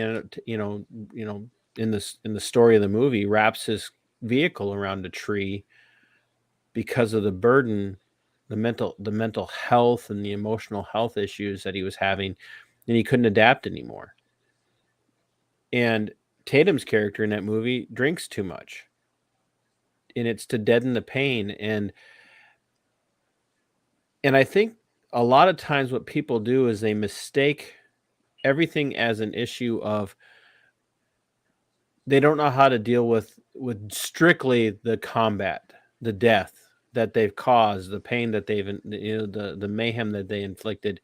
in the story of the movie, wraps his vehicle around a tree because of the burden, the mental health and the emotional health issues that he was having, and he couldn't adapt anymore. And Tatum's character in that movie drinks too much, and it's to deaden the pain. And I think a lot of times what people do is they mistake everything as an issue of they don't know how to deal with strictly the combat, the death that they've caused, the pain that they've the mayhem that they inflicted,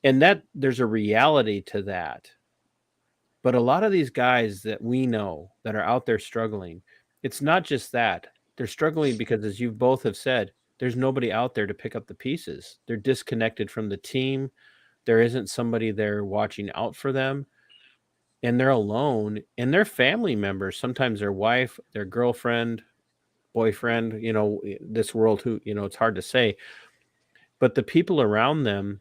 and that there's a reality to that. But a lot of these guys that we know that are out there struggling, it's not just that. They're struggling because, as you both have said, there's nobody out there to pick up the pieces. They're disconnected from the team. There isn't somebody there watching out for them. And they're alone. And their family members, sometimes their wife, their girlfriend, boyfriend, this world, who, it's hard to say. But the people around them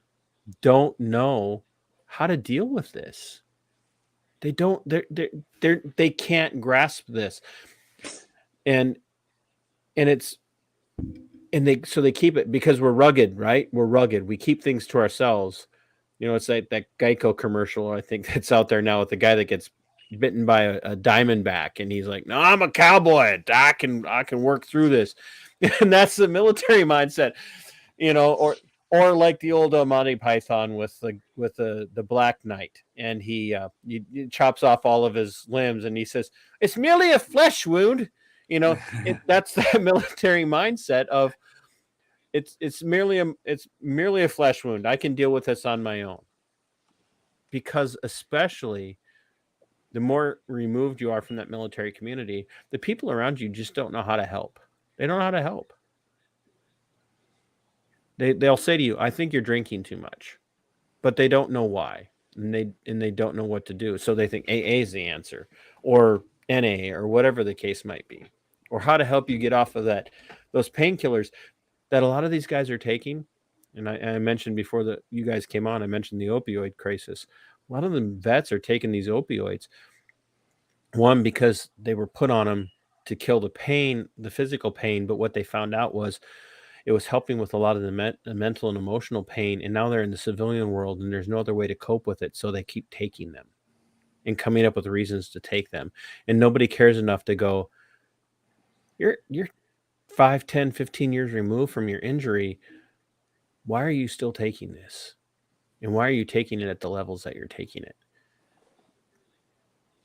don't know how to deal with this. They don't, they can't grasp this. And it's, and they keep it because we're rugged, right? We're rugged. We keep things to ourselves. It's like that Geico commercial, I think, that's out there now with the guy that gets bitten by a diamondback, and he's like, "No, I'm a cowboy. I can work through this," and that's the military mindset, or like the old Monty Python with the Black Knight, and he chops off all of his limbs, and he says, "It's merely a flesh wound." That's the military mindset of it's merely a flesh wound. I can deal with this on my own. Because especially the more removed you are from that military community, the people around you just don't know how to help. They don't know how to help. They'll say to you, "I think you're drinking too much," but they don't know why, and they don't know what to do. So they think AA is the answer, or NA, or whatever the case might be, or how to help you get off of those painkillers that a lot of these guys are taking. And I mentioned before that you guys came on, I mentioned the opioid crisis. A lot of the vets are taking these opioids, one, because they were put on them to kill the pain, the physical pain, but what they found out was it was helping with a lot of the mental and emotional pain, and now they're in the civilian world, and there's no other way to cope with it, so they keep taking them. and coming up with reasons to take them. And nobody cares enough to go, you're 5, 10, 15 years removed from your injury. Why are you still taking this? And why are you taking it at the levels that you're taking it?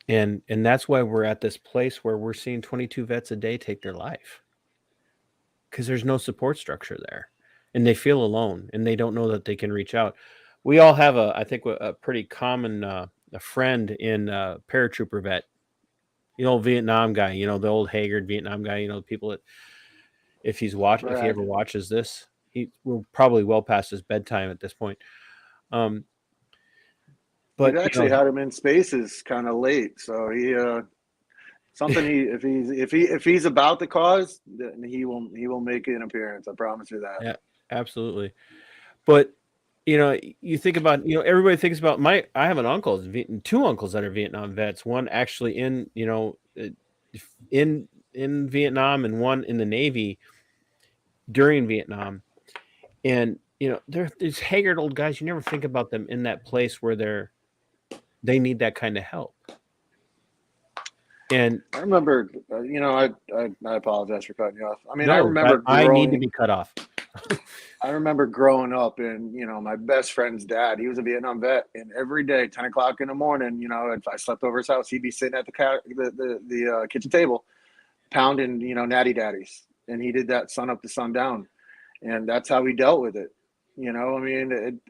And that's why we're at this place where we're seeing 22 vets a day take their life, because there's no support structure there, and they feel alone, and they don't know that they can reach out. We all have I think a pretty common a friend in paratrooper vet, Vietnam guy, the old haggard Vietnam guy, people that if he ever watches this, we're probably well past his bedtime at this point. But we've actually had him in spaces kind of late, so if he's about the cause, then he will make an appearance. I promise you that. Yeah, absolutely. But you think about everybody thinks about I have an uncle, two uncles that are Vietnam vets. One actually in Vietnam, and one in the Navy during Vietnam. And they're these haggard old guys. You never think about them in that place where they need that kind of help. And I remember, I apologize for cutting you off. I mean, I need to be cut off. I remember growing up, and my best friend's dad, he was a Vietnam vet, and every day, 10 o'clock in the morning, if I slept over his house, he'd be sitting at the kitchen table, pounding, natty daddies, and he did that sun up to sundown, and that's how he dealt with it. I mean,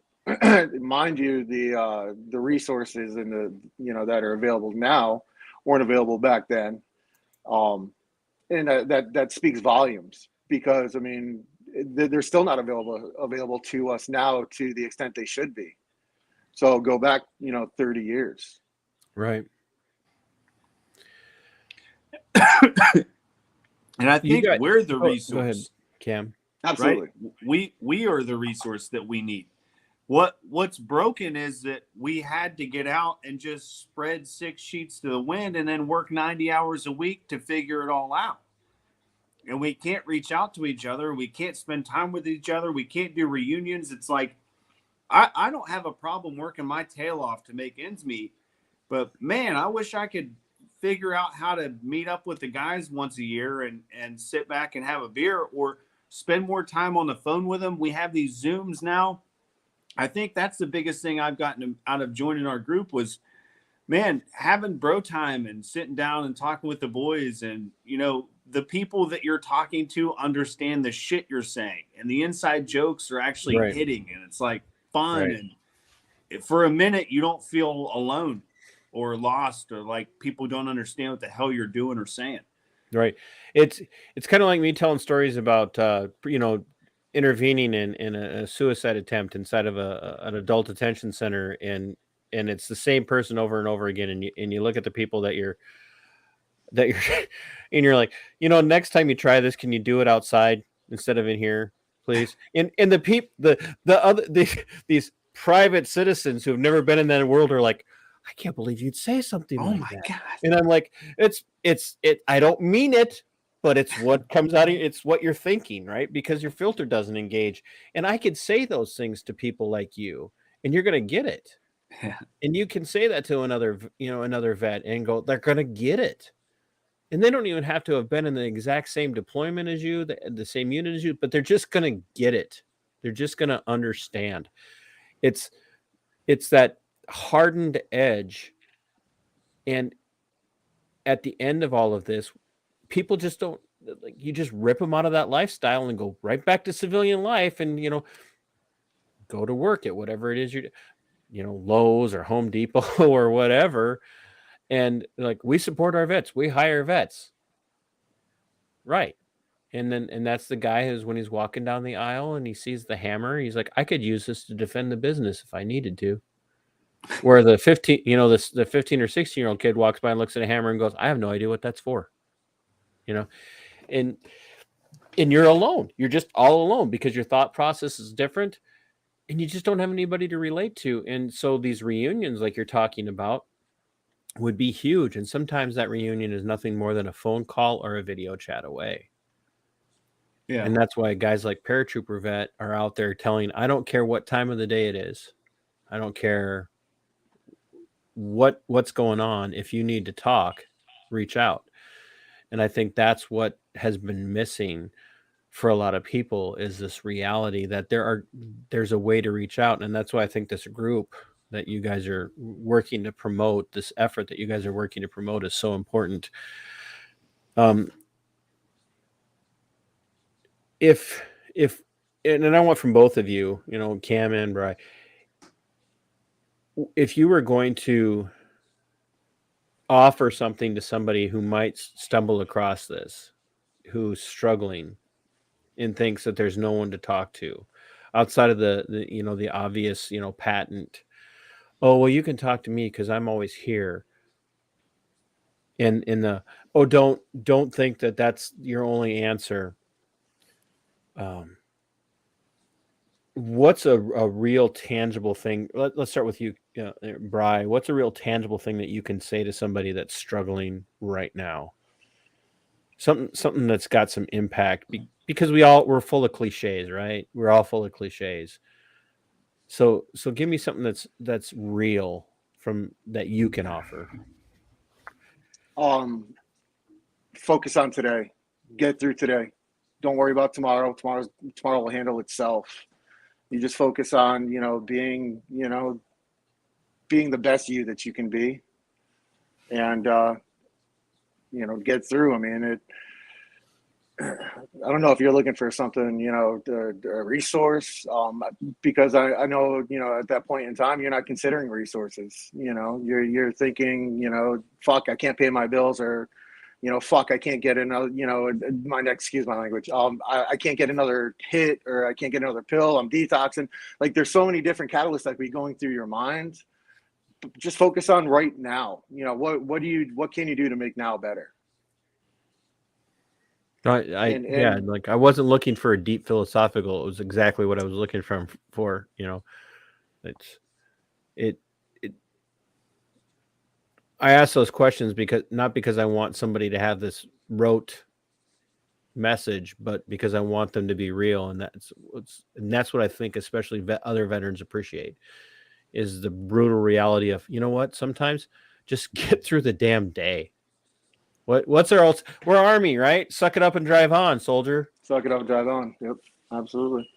mind you, the resources and that are available now weren't available back then, and that speaks volumes, because I mean, they're still not available to us now to the extent they should be. So go back 30 years, right? And I think we're the resource. Go ahead, Cam. Absolutely. Right? We are the resource that we need. What's broken is that we had to get out and just spread 6 sheets to the wind and then work 90 hours a week to figure it all out. And we can't reach out to each other. We can't spend time with each other. We can't do reunions. It's like, I don't have a problem working my tail off to make ends meet, but man, I wish I could figure out how to meet up with the guys once a year and sit back and have a beer, or spend more time on the phone with them. We have these Zooms now. I think that's the biggest thing I've gotten out of joining our group was, man, having bro time and sitting down and talking with the boys, and, the people that you're talking to understand the shit you're saying, and the inside jokes are actually hitting, and it's like fun. Right. And for a minute, you don't feel alone or lost, or like people don't understand what the hell you're doing or saying. Right. It's kind of like me telling stories about, intervening in a suicide attempt inside of an adult detention center, and it's the same person over and over again, and you look at the people that you're and you're like, next time you try this, can you do it outside instead of in here, please? And these private citizens who have never been in that world are like, I can't believe you'd say something like that. God. And I'm like, it's I don't mean it, but it's what comes out of you. It's what you're thinking, right? Because your filter doesn't engage. And I could say those things to people like you, and you're going to get it. Yeah. And you can say that to another vet and go, they're going to get it. And they don't even have to have been in the exact same deployment as you, the same unit as you, but they're just going to get it. They're just going to understand. It's that hardened edge. And at the end of all of this, people just don't, like, you just rip them out of that lifestyle and go right back to civilian life, and go to work at whatever it is Lowe's or Home Depot or whatever. And like, we support our vets, we hire vets, right? And that's the guy who's, when he's walking down the aisle and he sees the hammer, he's like, I could use this to defend the business if I needed to. Where the 15 the 15 or 16-year-old kid walks by and looks at a hammer and goes, I have no idea what that's for. And you're alone. You're just all alone because your thought process is different, and you just don't have anybody to relate to. And so these reunions, like you're talking about, would be huge. And sometimes that reunion is nothing more than a phone call or a video chat away. Yeah. And that's why guys like Paratrooper Vet are out there telling, I don't care what time of the day it is. I don't care what's going on. If you need to talk, reach out. And I think that's what has been missing for a lot of people, is this reality that there's a way to reach out. And that's why I think this group that you guys are working to promote, this effort that you guys are working to promote, is so important. If and I want from both of you, Cam and Bri, if you were going to offer something to somebody who might stumble across this, who's struggling and thinks that there's no one to talk to outside of the obvious, patent, oh, well, you can talk to me because I'm always here. And in the, oh, don't think that that's your only answer. What's a real tangible thing? Let's start with you, Bri. What's a real tangible thing that you can say to somebody that's struggling right now? Something that's got some impact, because we're full of cliches, right? We're all full of cliches. So give me something that's real from that you can offer. Focus on today. Get through today. Don't worry about tomorrow. Tomorrow will handle itself. You just focus on, being the best you that you can be, and get through. I mean, I don't know if you're looking for something, a resource, because I know, at that point in time, you're not considering resources. You're thinking, fuck, I can't pay my bills, or, fuck, I can't get another, excuse my language. I can't get another hit, or I can't get another pill. I'm detoxing. Like, there's so many different catalysts that be going through your mind. Just focus on right now. What can you do to make now better? Yeah, like, I wasn't looking for a deep philosophical. It was exactly what I was looking for. I ask those questions not because I want somebody to have this rote message, but because I want them to be real. And that's what I think, especially other veterans appreciate, is the brutal reality of, what, sometimes just get through the damn day. What's our else? We're Army, right? Suck it up and drive on, soldier. Suck it up and drive on. Yep, absolutely.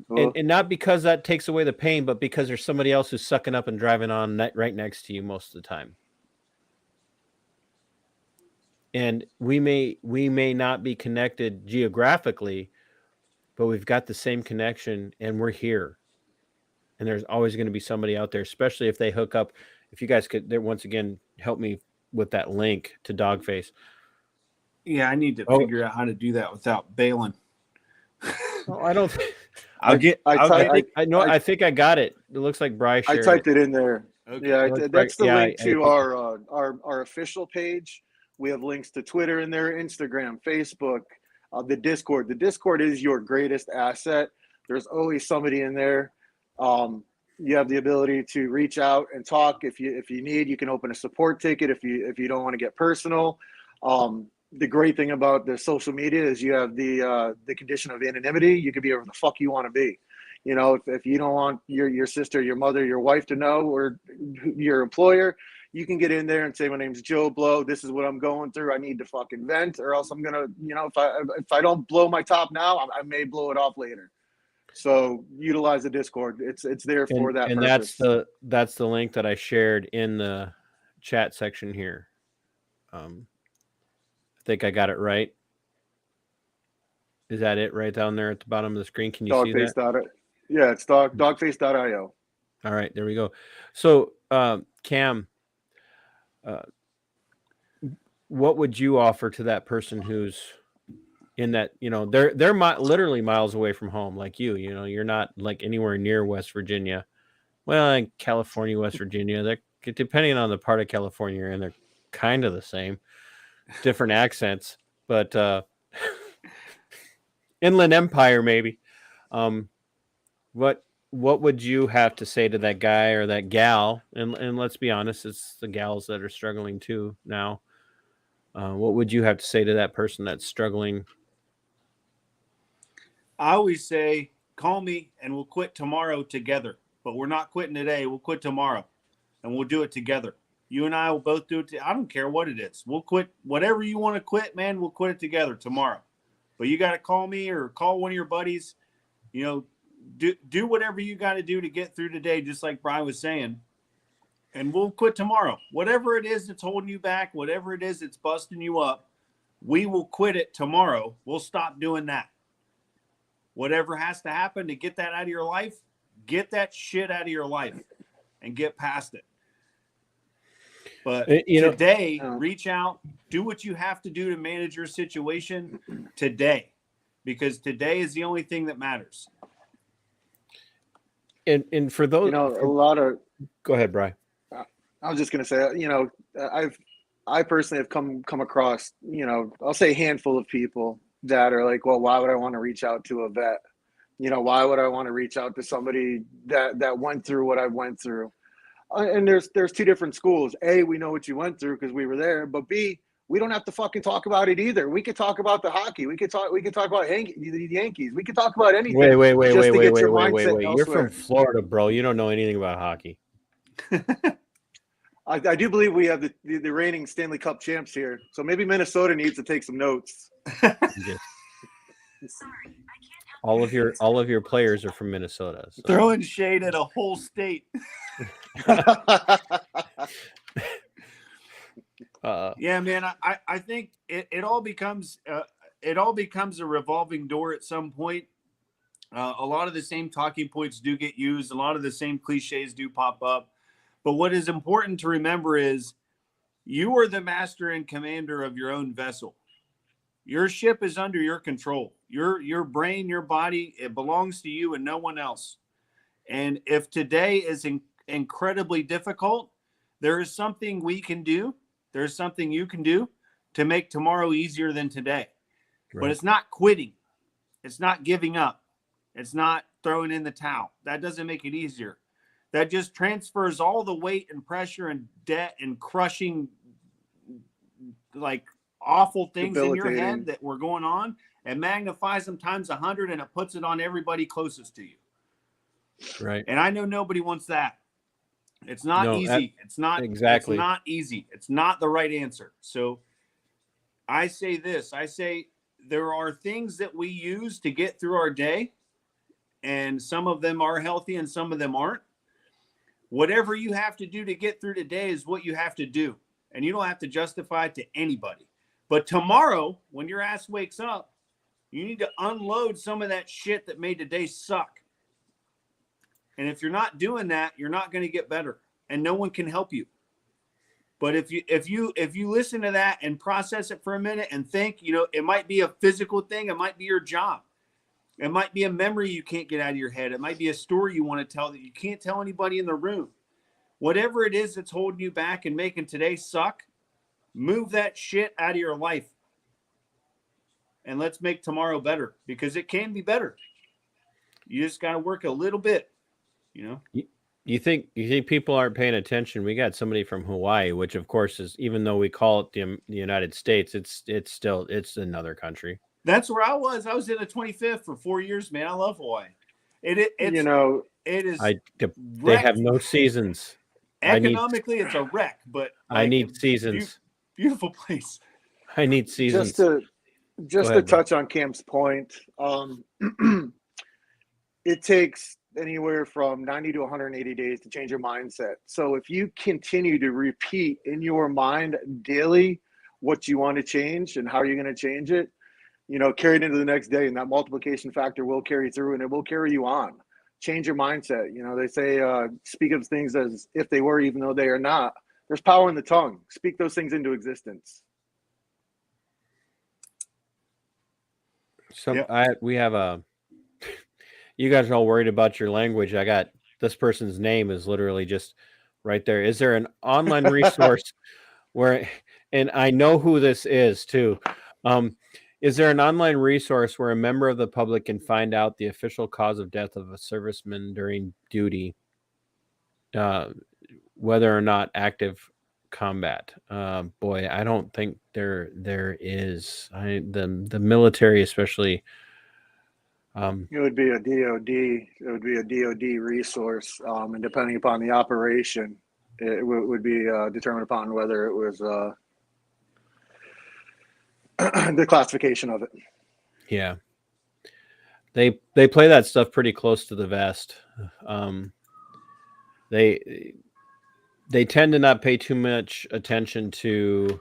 Cool. And not because that takes away the pain, but because there's somebody else who's sucking up and driving on right next to you most of the time. And we may not be connected geographically, but we've got the same connection, and we're here. And there's always going to be somebody out there, especially if they hook up. If you guys could, once again, help me with that link to Dogface. Yeah, I need to figure out how to do that without bailing. Oh, I don't. I think I got it. It looks like Bryce. I typed it in there. Okay. Yeah, that's the link to our official page. We have links to Twitter in there, Instagram, Facebook, the Discord. The Discord is your greatest asset. There's always somebody in there. You have the ability to reach out and talk if you need. You can open a support ticket if you don't want to get personal. The great thing about the social media is you have the condition of anonymity. You can be wherever the fuck you want to be. If you don't want your sister, your mother, your wife to know, or your employer, you can get in there and say, my name's Joe Blow. This is what I'm going through. I need to fucking vent, or else I'm gonna, if I don't blow my top now, I may blow it off later. So utilize the Discord. It's there for that. And purpose. that's the link that I shared in the chat section here. I think I got it right. Is that it right down there at the bottom of the screen? Can you see that? Yeah, it's dogface.io. All right, there we go. So, Cam, what would you offer to that person who's in that, they're literally miles away from home, like you're not like anywhere near West Virginia. Well, in California, West Virginia, they're, depending on the part of California you're in, they're kind of the same, different accents, but Inland Empire, maybe. What would you have to say to that guy or that gal? And let's be honest, it's the gals that are struggling too now. What would you have to say to that person that's struggling? I always say, call me and we'll quit tomorrow together. But we're not quitting today. We'll quit tomorrow. and we'll do it together. You and I will both do it. I don't care what it is. We'll quit whatever you want to quit, man. We'll quit it together tomorrow. But you got to call me or call one of your buddies. You know, do whatever you got to do to get through today, just like Brian was saying. And we'll quit tomorrow. Whatever it is that's holding you back, whatever it is that's busting you up, we will quit it tomorrow. We'll stop doing that. Whatever has to happen to get that out of your life, get that shit out of your life and get past it. But today, reach out, do what you have to do to manage your situation today, because today is the only thing that matters. And for those, a lot of. Go ahead, Brian. I was just going to say, I personally have come across, I'll say a handful of people that are like, well, why would I want to reach out to a vet? Why would I want to reach out to somebody that went through what I went through? And there's two different schools. A, we know what you went through because we were there. But B, we don't have to fucking talk about it either. We could talk about the hockey. We could talk about the Yankees. We could talk about anything. Wait. You're from Florida, bro. You don't know anything about hockey. I do believe we have the reigning Stanley Cup champs here. So maybe Minnesota needs to take some notes. All of your players are from Minnesota. So. Throwing shade at a whole state. Yeah, man. I think it all becomes a revolving door at some point. A lot of the same talking points do get used. A lot of the same cliches do pop up. But what is important to remember is you are the master and commander of your own vessel. Your ship is under your control. Your brain, your body, it belongs to you and no one else. And if today is incredibly difficult, there is something we can do. There's something you can do to make tomorrow easier than today. Right. But it's not quitting. It's not giving up. It's not throwing in the towel. That doesn't make it easier. That just transfers all the weight and pressure and debt and crushing, like, awful things in your head that were going on and magnifies them times 100, and it puts it on everybody closest to you. Right. And I know nobody wants that. It's not easy. It's not exactly. It's not easy. It's not the right answer. So I say this. I say there are things that we use to get through our day, and some of them are healthy and some of them aren't. Whatever you have to do to get through today is what you have to do. And you don't have to justify it to anybody. But tomorrow, when your ass wakes up, you need to unload some of that shit that made today suck. And if you're not doing that, you're not going to get better. And no one can help you. But if you listen to that and process it for a minute and think, it might be a physical thing. It might be your job. It might be a memory you can't get out of your head. It might be a story you want to tell that you can't tell anybody in the room. Whatever it is that's holding you back and making today suck, move that shit out of your life. And let's make tomorrow better, because it can be better. You just got to work a little bit, You think people aren't paying attention? We got somebody from Hawaii, which of course is, even though we call it the United States, it's another country. That's where I was. I was in the 25th for 4 years, man. I love Hawaii. It is. They have no seasons. Economically, it's a wreck, but I need seasons. Beautiful place. I need seasons. Just to touch on Cam's point, it takes anywhere from 90 to 180 days to change your mindset. So if you continue to repeat in your mind daily what you want to change and how you're going to change it, carry it into the next day, and that multiplication factor will carry through and it will carry you on. Change your mindset. They say, speak of things as if they were, even though they are not. There's power in the tongue. Speak those things into existence. We have you guys are all worried about your language. I got this person's name is literally just right there. Is there an online resource and I know who this is too. Is there an online resource where a member of the public can find out the official cause of death of a serviceman during duty, whether or not active combat? Boy, I don't think there is. The military, especially. It would be a DOD. It would be a DOD resource, and depending upon the operation, it would be determined upon whether it was the classification of it. Yeah. They play that stuff pretty close to the vest. They tend to not pay too much attention to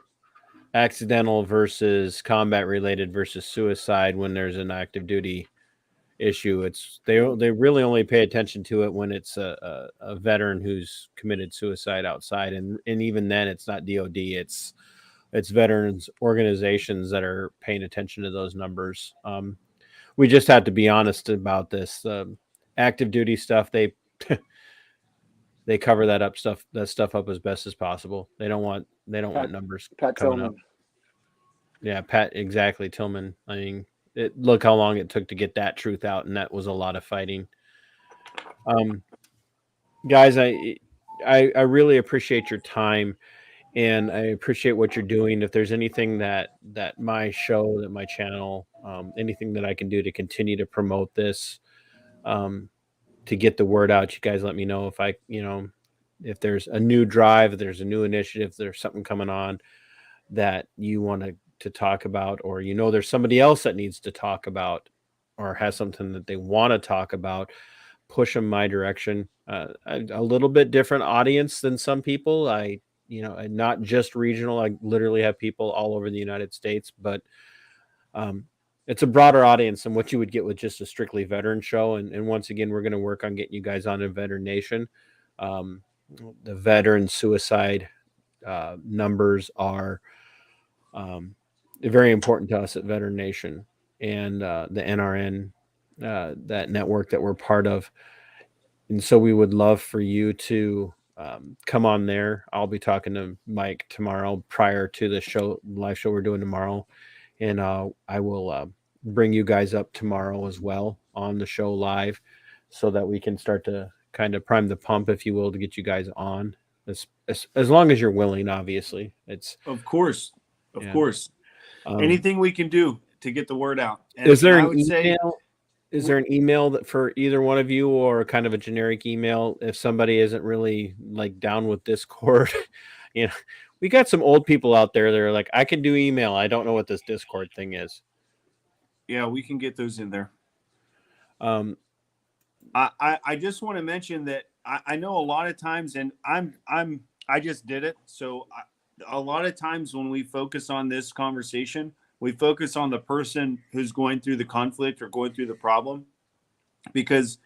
accidental versus combat related versus suicide when there's an active duty issue. It's they really only pay attention to it when it's a veteran who's committed suicide outside, and even then it's not DOD, it's veterans organizations that are paying attention to those numbers. We just have to be honest about this. Active duty stuff, they they cover that stuff up as best as possible. They don't want numbers Pat coming Tillman. up. Yeah, Pat, exactly. Tillman. I mean, look how long it took to get that truth out, and that was a lot of fighting. Guys, I really appreciate your time, and I appreciate what you're doing. If there's anything that my show, that my channel, anything that I can do to continue to promote this, to get the word out, you guys let me know. If if there's a new drive, if there's a new initiative, if there's something coming on that you want to talk about, or there's somebody else that needs to talk about or has something that they want to talk about, push them my direction. A little bit different audience than some people. I'm not just regional. I literally have people all over the United States, but it's a broader audience than what you would get with just a strictly veteran show. And once again, we're going to work on getting you guys on a Veteran Nation. The veteran suicide numbers are very important to us at Veteran Nation, and the NRN, that network that we're part of. And so we would love for you to come on there. I'll be talking to Mike tomorrow prior to the live show we're doing tomorrow. And I will bring you guys up tomorrow as well on the show live, so that we can start to kind of prime the pump, if you will, to get you guys on, as long as you're willing. Obviously, it's of course. Anything we can do to get the word out. And is there I an would say, email? Is there an email that for either one of you, or kind of a generic email if somebody isn't really like down with Discord? We got some old people out there that are like, I can do email, I don't know what this Discord thing is. Yeah, we can get those in there. I just want to mention that I know a lot of times, and I just did it. So a lot of times when we focus on this conversation, we focus on the person who's going through the conflict or going through the problem, because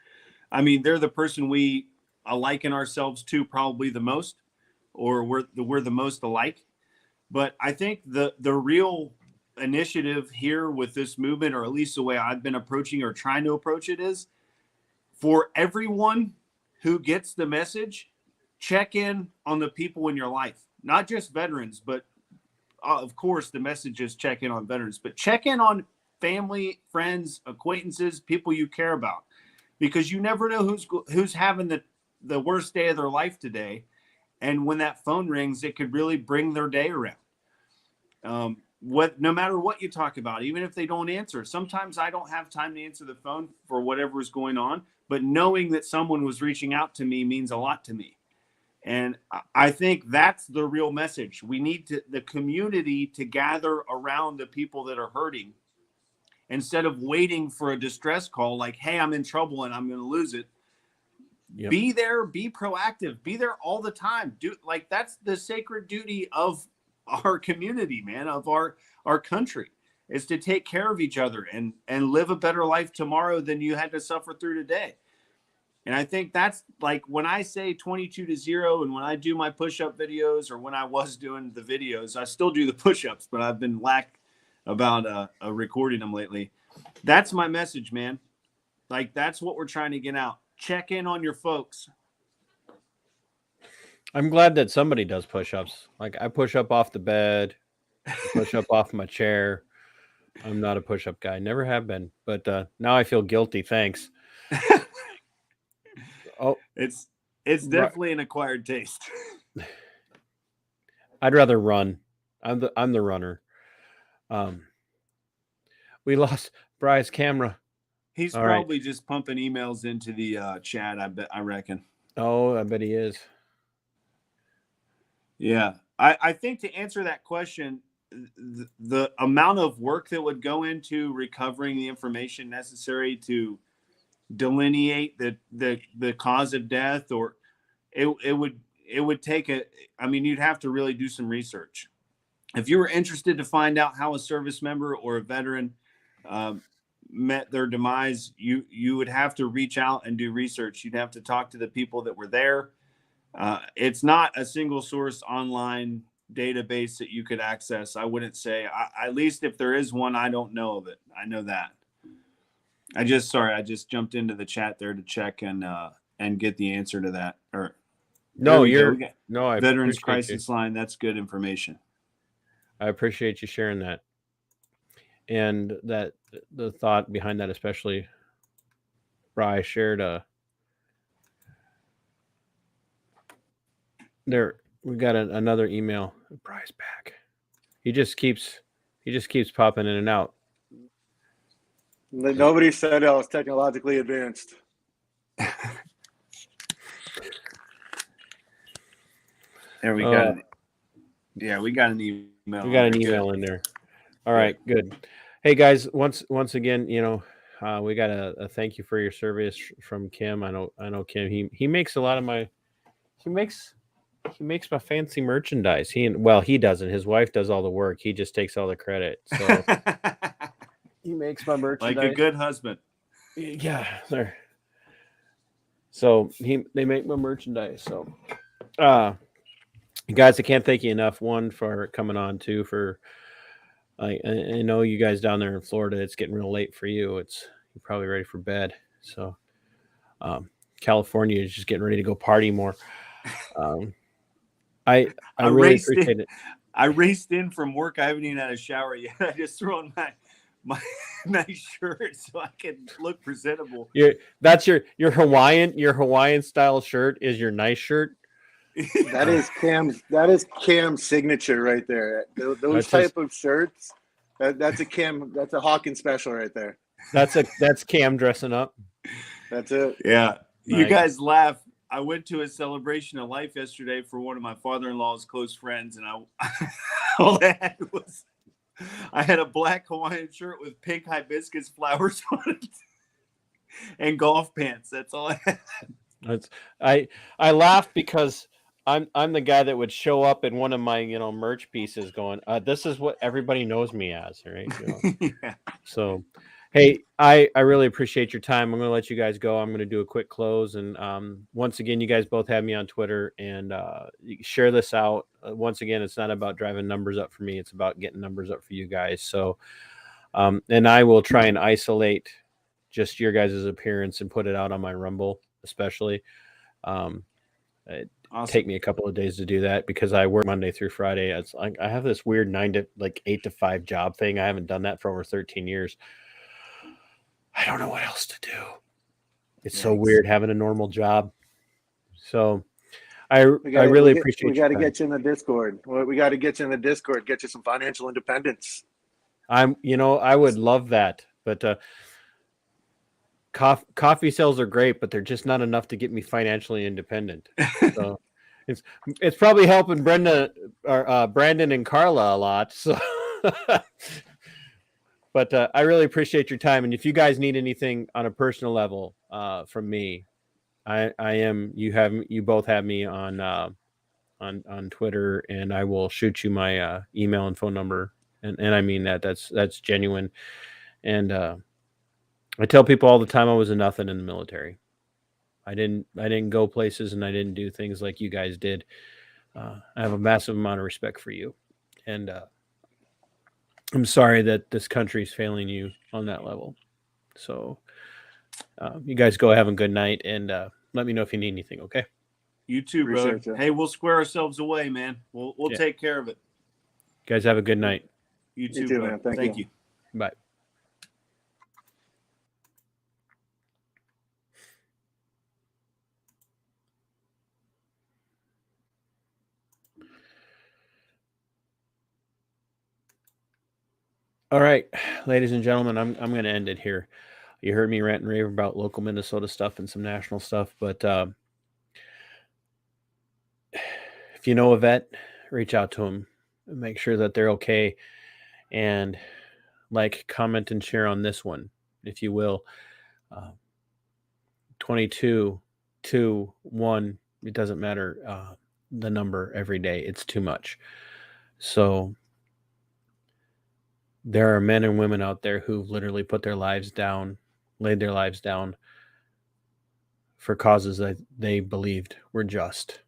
I mean, they're the person we liken ourselves to probably the most, or we're the most alike. But I think the real initiative here with this movement, or at least the way I've been approaching or trying to approach it, is for everyone who gets the message, check in on the people in your life, not just veterans, but of course the message is check in on veterans, but check in on family, friends, acquaintances, people you care about, because you never know who's having the worst day of their life today. And when that phone rings, it could really bring their day around. No matter what you talk about, even if they don't answer, sometimes I don't have time to answer the phone for whatever is going on, but knowing that someone was reaching out to me means a lot to me. And I think that's the real message. We need the community to gather around the people that are hurting, instead of waiting for a distress call like, hey, I'm in trouble and I'm going to lose it. Yep. Be there, be proactive, be there all the time. That's the sacred duty of our community, man, of our country, is to take care of each other and live a better life tomorrow than you had to suffer through today. And I think that's like when I say 22-0, and when I do my push-up videos, or when I was doing the videos, I still do the push-ups, but I've been lack about recording them lately. That's my message, man. Like, that's what we're trying to get out. Check in on your folks. I'm glad that somebody does push-ups. Like, I push up off the bed, push up off my chair. I'm not a push-up guy. Never have been. But now I feel guilty. Thanks. Oh, it's definitely an acquired taste. I'd rather run. I'm the runner. We lost Bry's camera. He's all probably right. just pumping emails into the chat. I reckon. Oh, I bet he is. Yeah. I think to answer that question, the amount of work that would go into recovering the information necessary to delineate the cause of death, or it would take you'd have to really do some research. If you were interested to find out how a service member or a veteran met their demise, you would have to reach out and do research. You'd have to talk to the people that were there. It's not a single source online database that you could access. I wouldn't say, at least if there is one, I don't know of it. I know that. I just jumped into the chat there to check and get the answer to that. Or No, I Veterans Crisis Line. That's good information. I appreciate you sharing that. And that the thought behind that, especially Bri shared there. We got another email. Bri's back. He just keeps popping in and out. Nobody said I was technologically advanced. There we go. Yeah, we got an email. We got an email in there. All right, good. Hey guys, once again, we got a thank you for your service from Kim. I know Kim. He makes a lot of my. He makes my fancy merchandise. He doesn't. His wife does all the work. He just takes all the credit. So he makes my merchandise like a good husband. Yeah, there. So they make my merchandise. So, guys, I can't thank you enough. One, for coming on. Two, for I know you guys down there in Florida. It's getting real late for you. You're probably ready for bed. So, California is just getting ready to go party more. I really appreciate it. I raced in from work. I haven't even had a shower yet. I just threw on my nice shirt so I can look presentable. That's your Hawaiian style shirt is your nice shirt. That is Cam's signature right there. Those type of shirts. That's a Hawkins special right there. That's Cam dressing up. That's it. Yeah. You guys laugh. I went to a celebration of life yesterday for one of my father-in-law's close friends, and all I had a black Hawaiian shirt with pink hibiscus flowers on it and golf pants. That's all I had. I laugh because I'm the guy that would show up in one of my merch pieces going, this is what everybody knows me as, right? Yeah. So, hey, I really appreciate your time. I'm going to let you guys go. I'm going to do a quick close. And once again, you guys both have me on Twitter, and share this out. Once again, it's not about driving numbers up for me. It's about getting numbers up for you guys. So, and I will try and isolate just your guys' appearance and put it out on my Rumble, especially. Awesome. Take me a couple of days to do that because I work Monday through Friday. It's like I have this weird 8 to 5 job thing. I haven't done that for over 13 years. I don't know what else to do. It's so weird having a normal job. So I really appreciate it. We got to get you in the Discord. We got to get you in the Discord, get you some financial independence. I would love that. But coffee sales are great, but they're just not enough to get me financially independent. So it's probably helping Brandon and Carla a lot. So but I really appreciate your time. And if you guys need anything on a personal level from me, you both have me on Twitter, and I will shoot you my email and phone number. And I mean that's genuine. And I tell people all the time I was a nothing in the military. I didn't go places, and I didn't do things like you guys did. I have a massive amount of respect for you, and I'm sorry that this country is failing you on that level. So you guys go have a good night, and let me know if you need anything, okay? You too, brother. Hey, we'll square ourselves away, man. We'll take care of it. You guys have a good night. You too, man. Thank you. Bye. All right, ladies and gentlemen, I'm going to end it here. You heard me rant and rave about local Minnesota stuff and some national stuff, but if you know a vet, reach out to them and make sure that they're okay. And like, comment, and share on this one, if you will. 22, 2, 1, it doesn't matter the number every day. It's too much. So there are men and women out there who've literally put their lives down, laid their lives down for causes that they believed were just.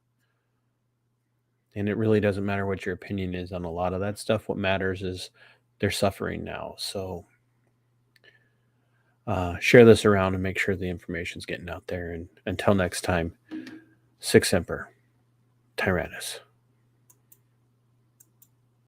And it really doesn't matter what your opinion is on a lot of that stuff. What matters is they're suffering now. So share this around and make sure the information's getting out there. And until next time, Sic Semper Tyrannis.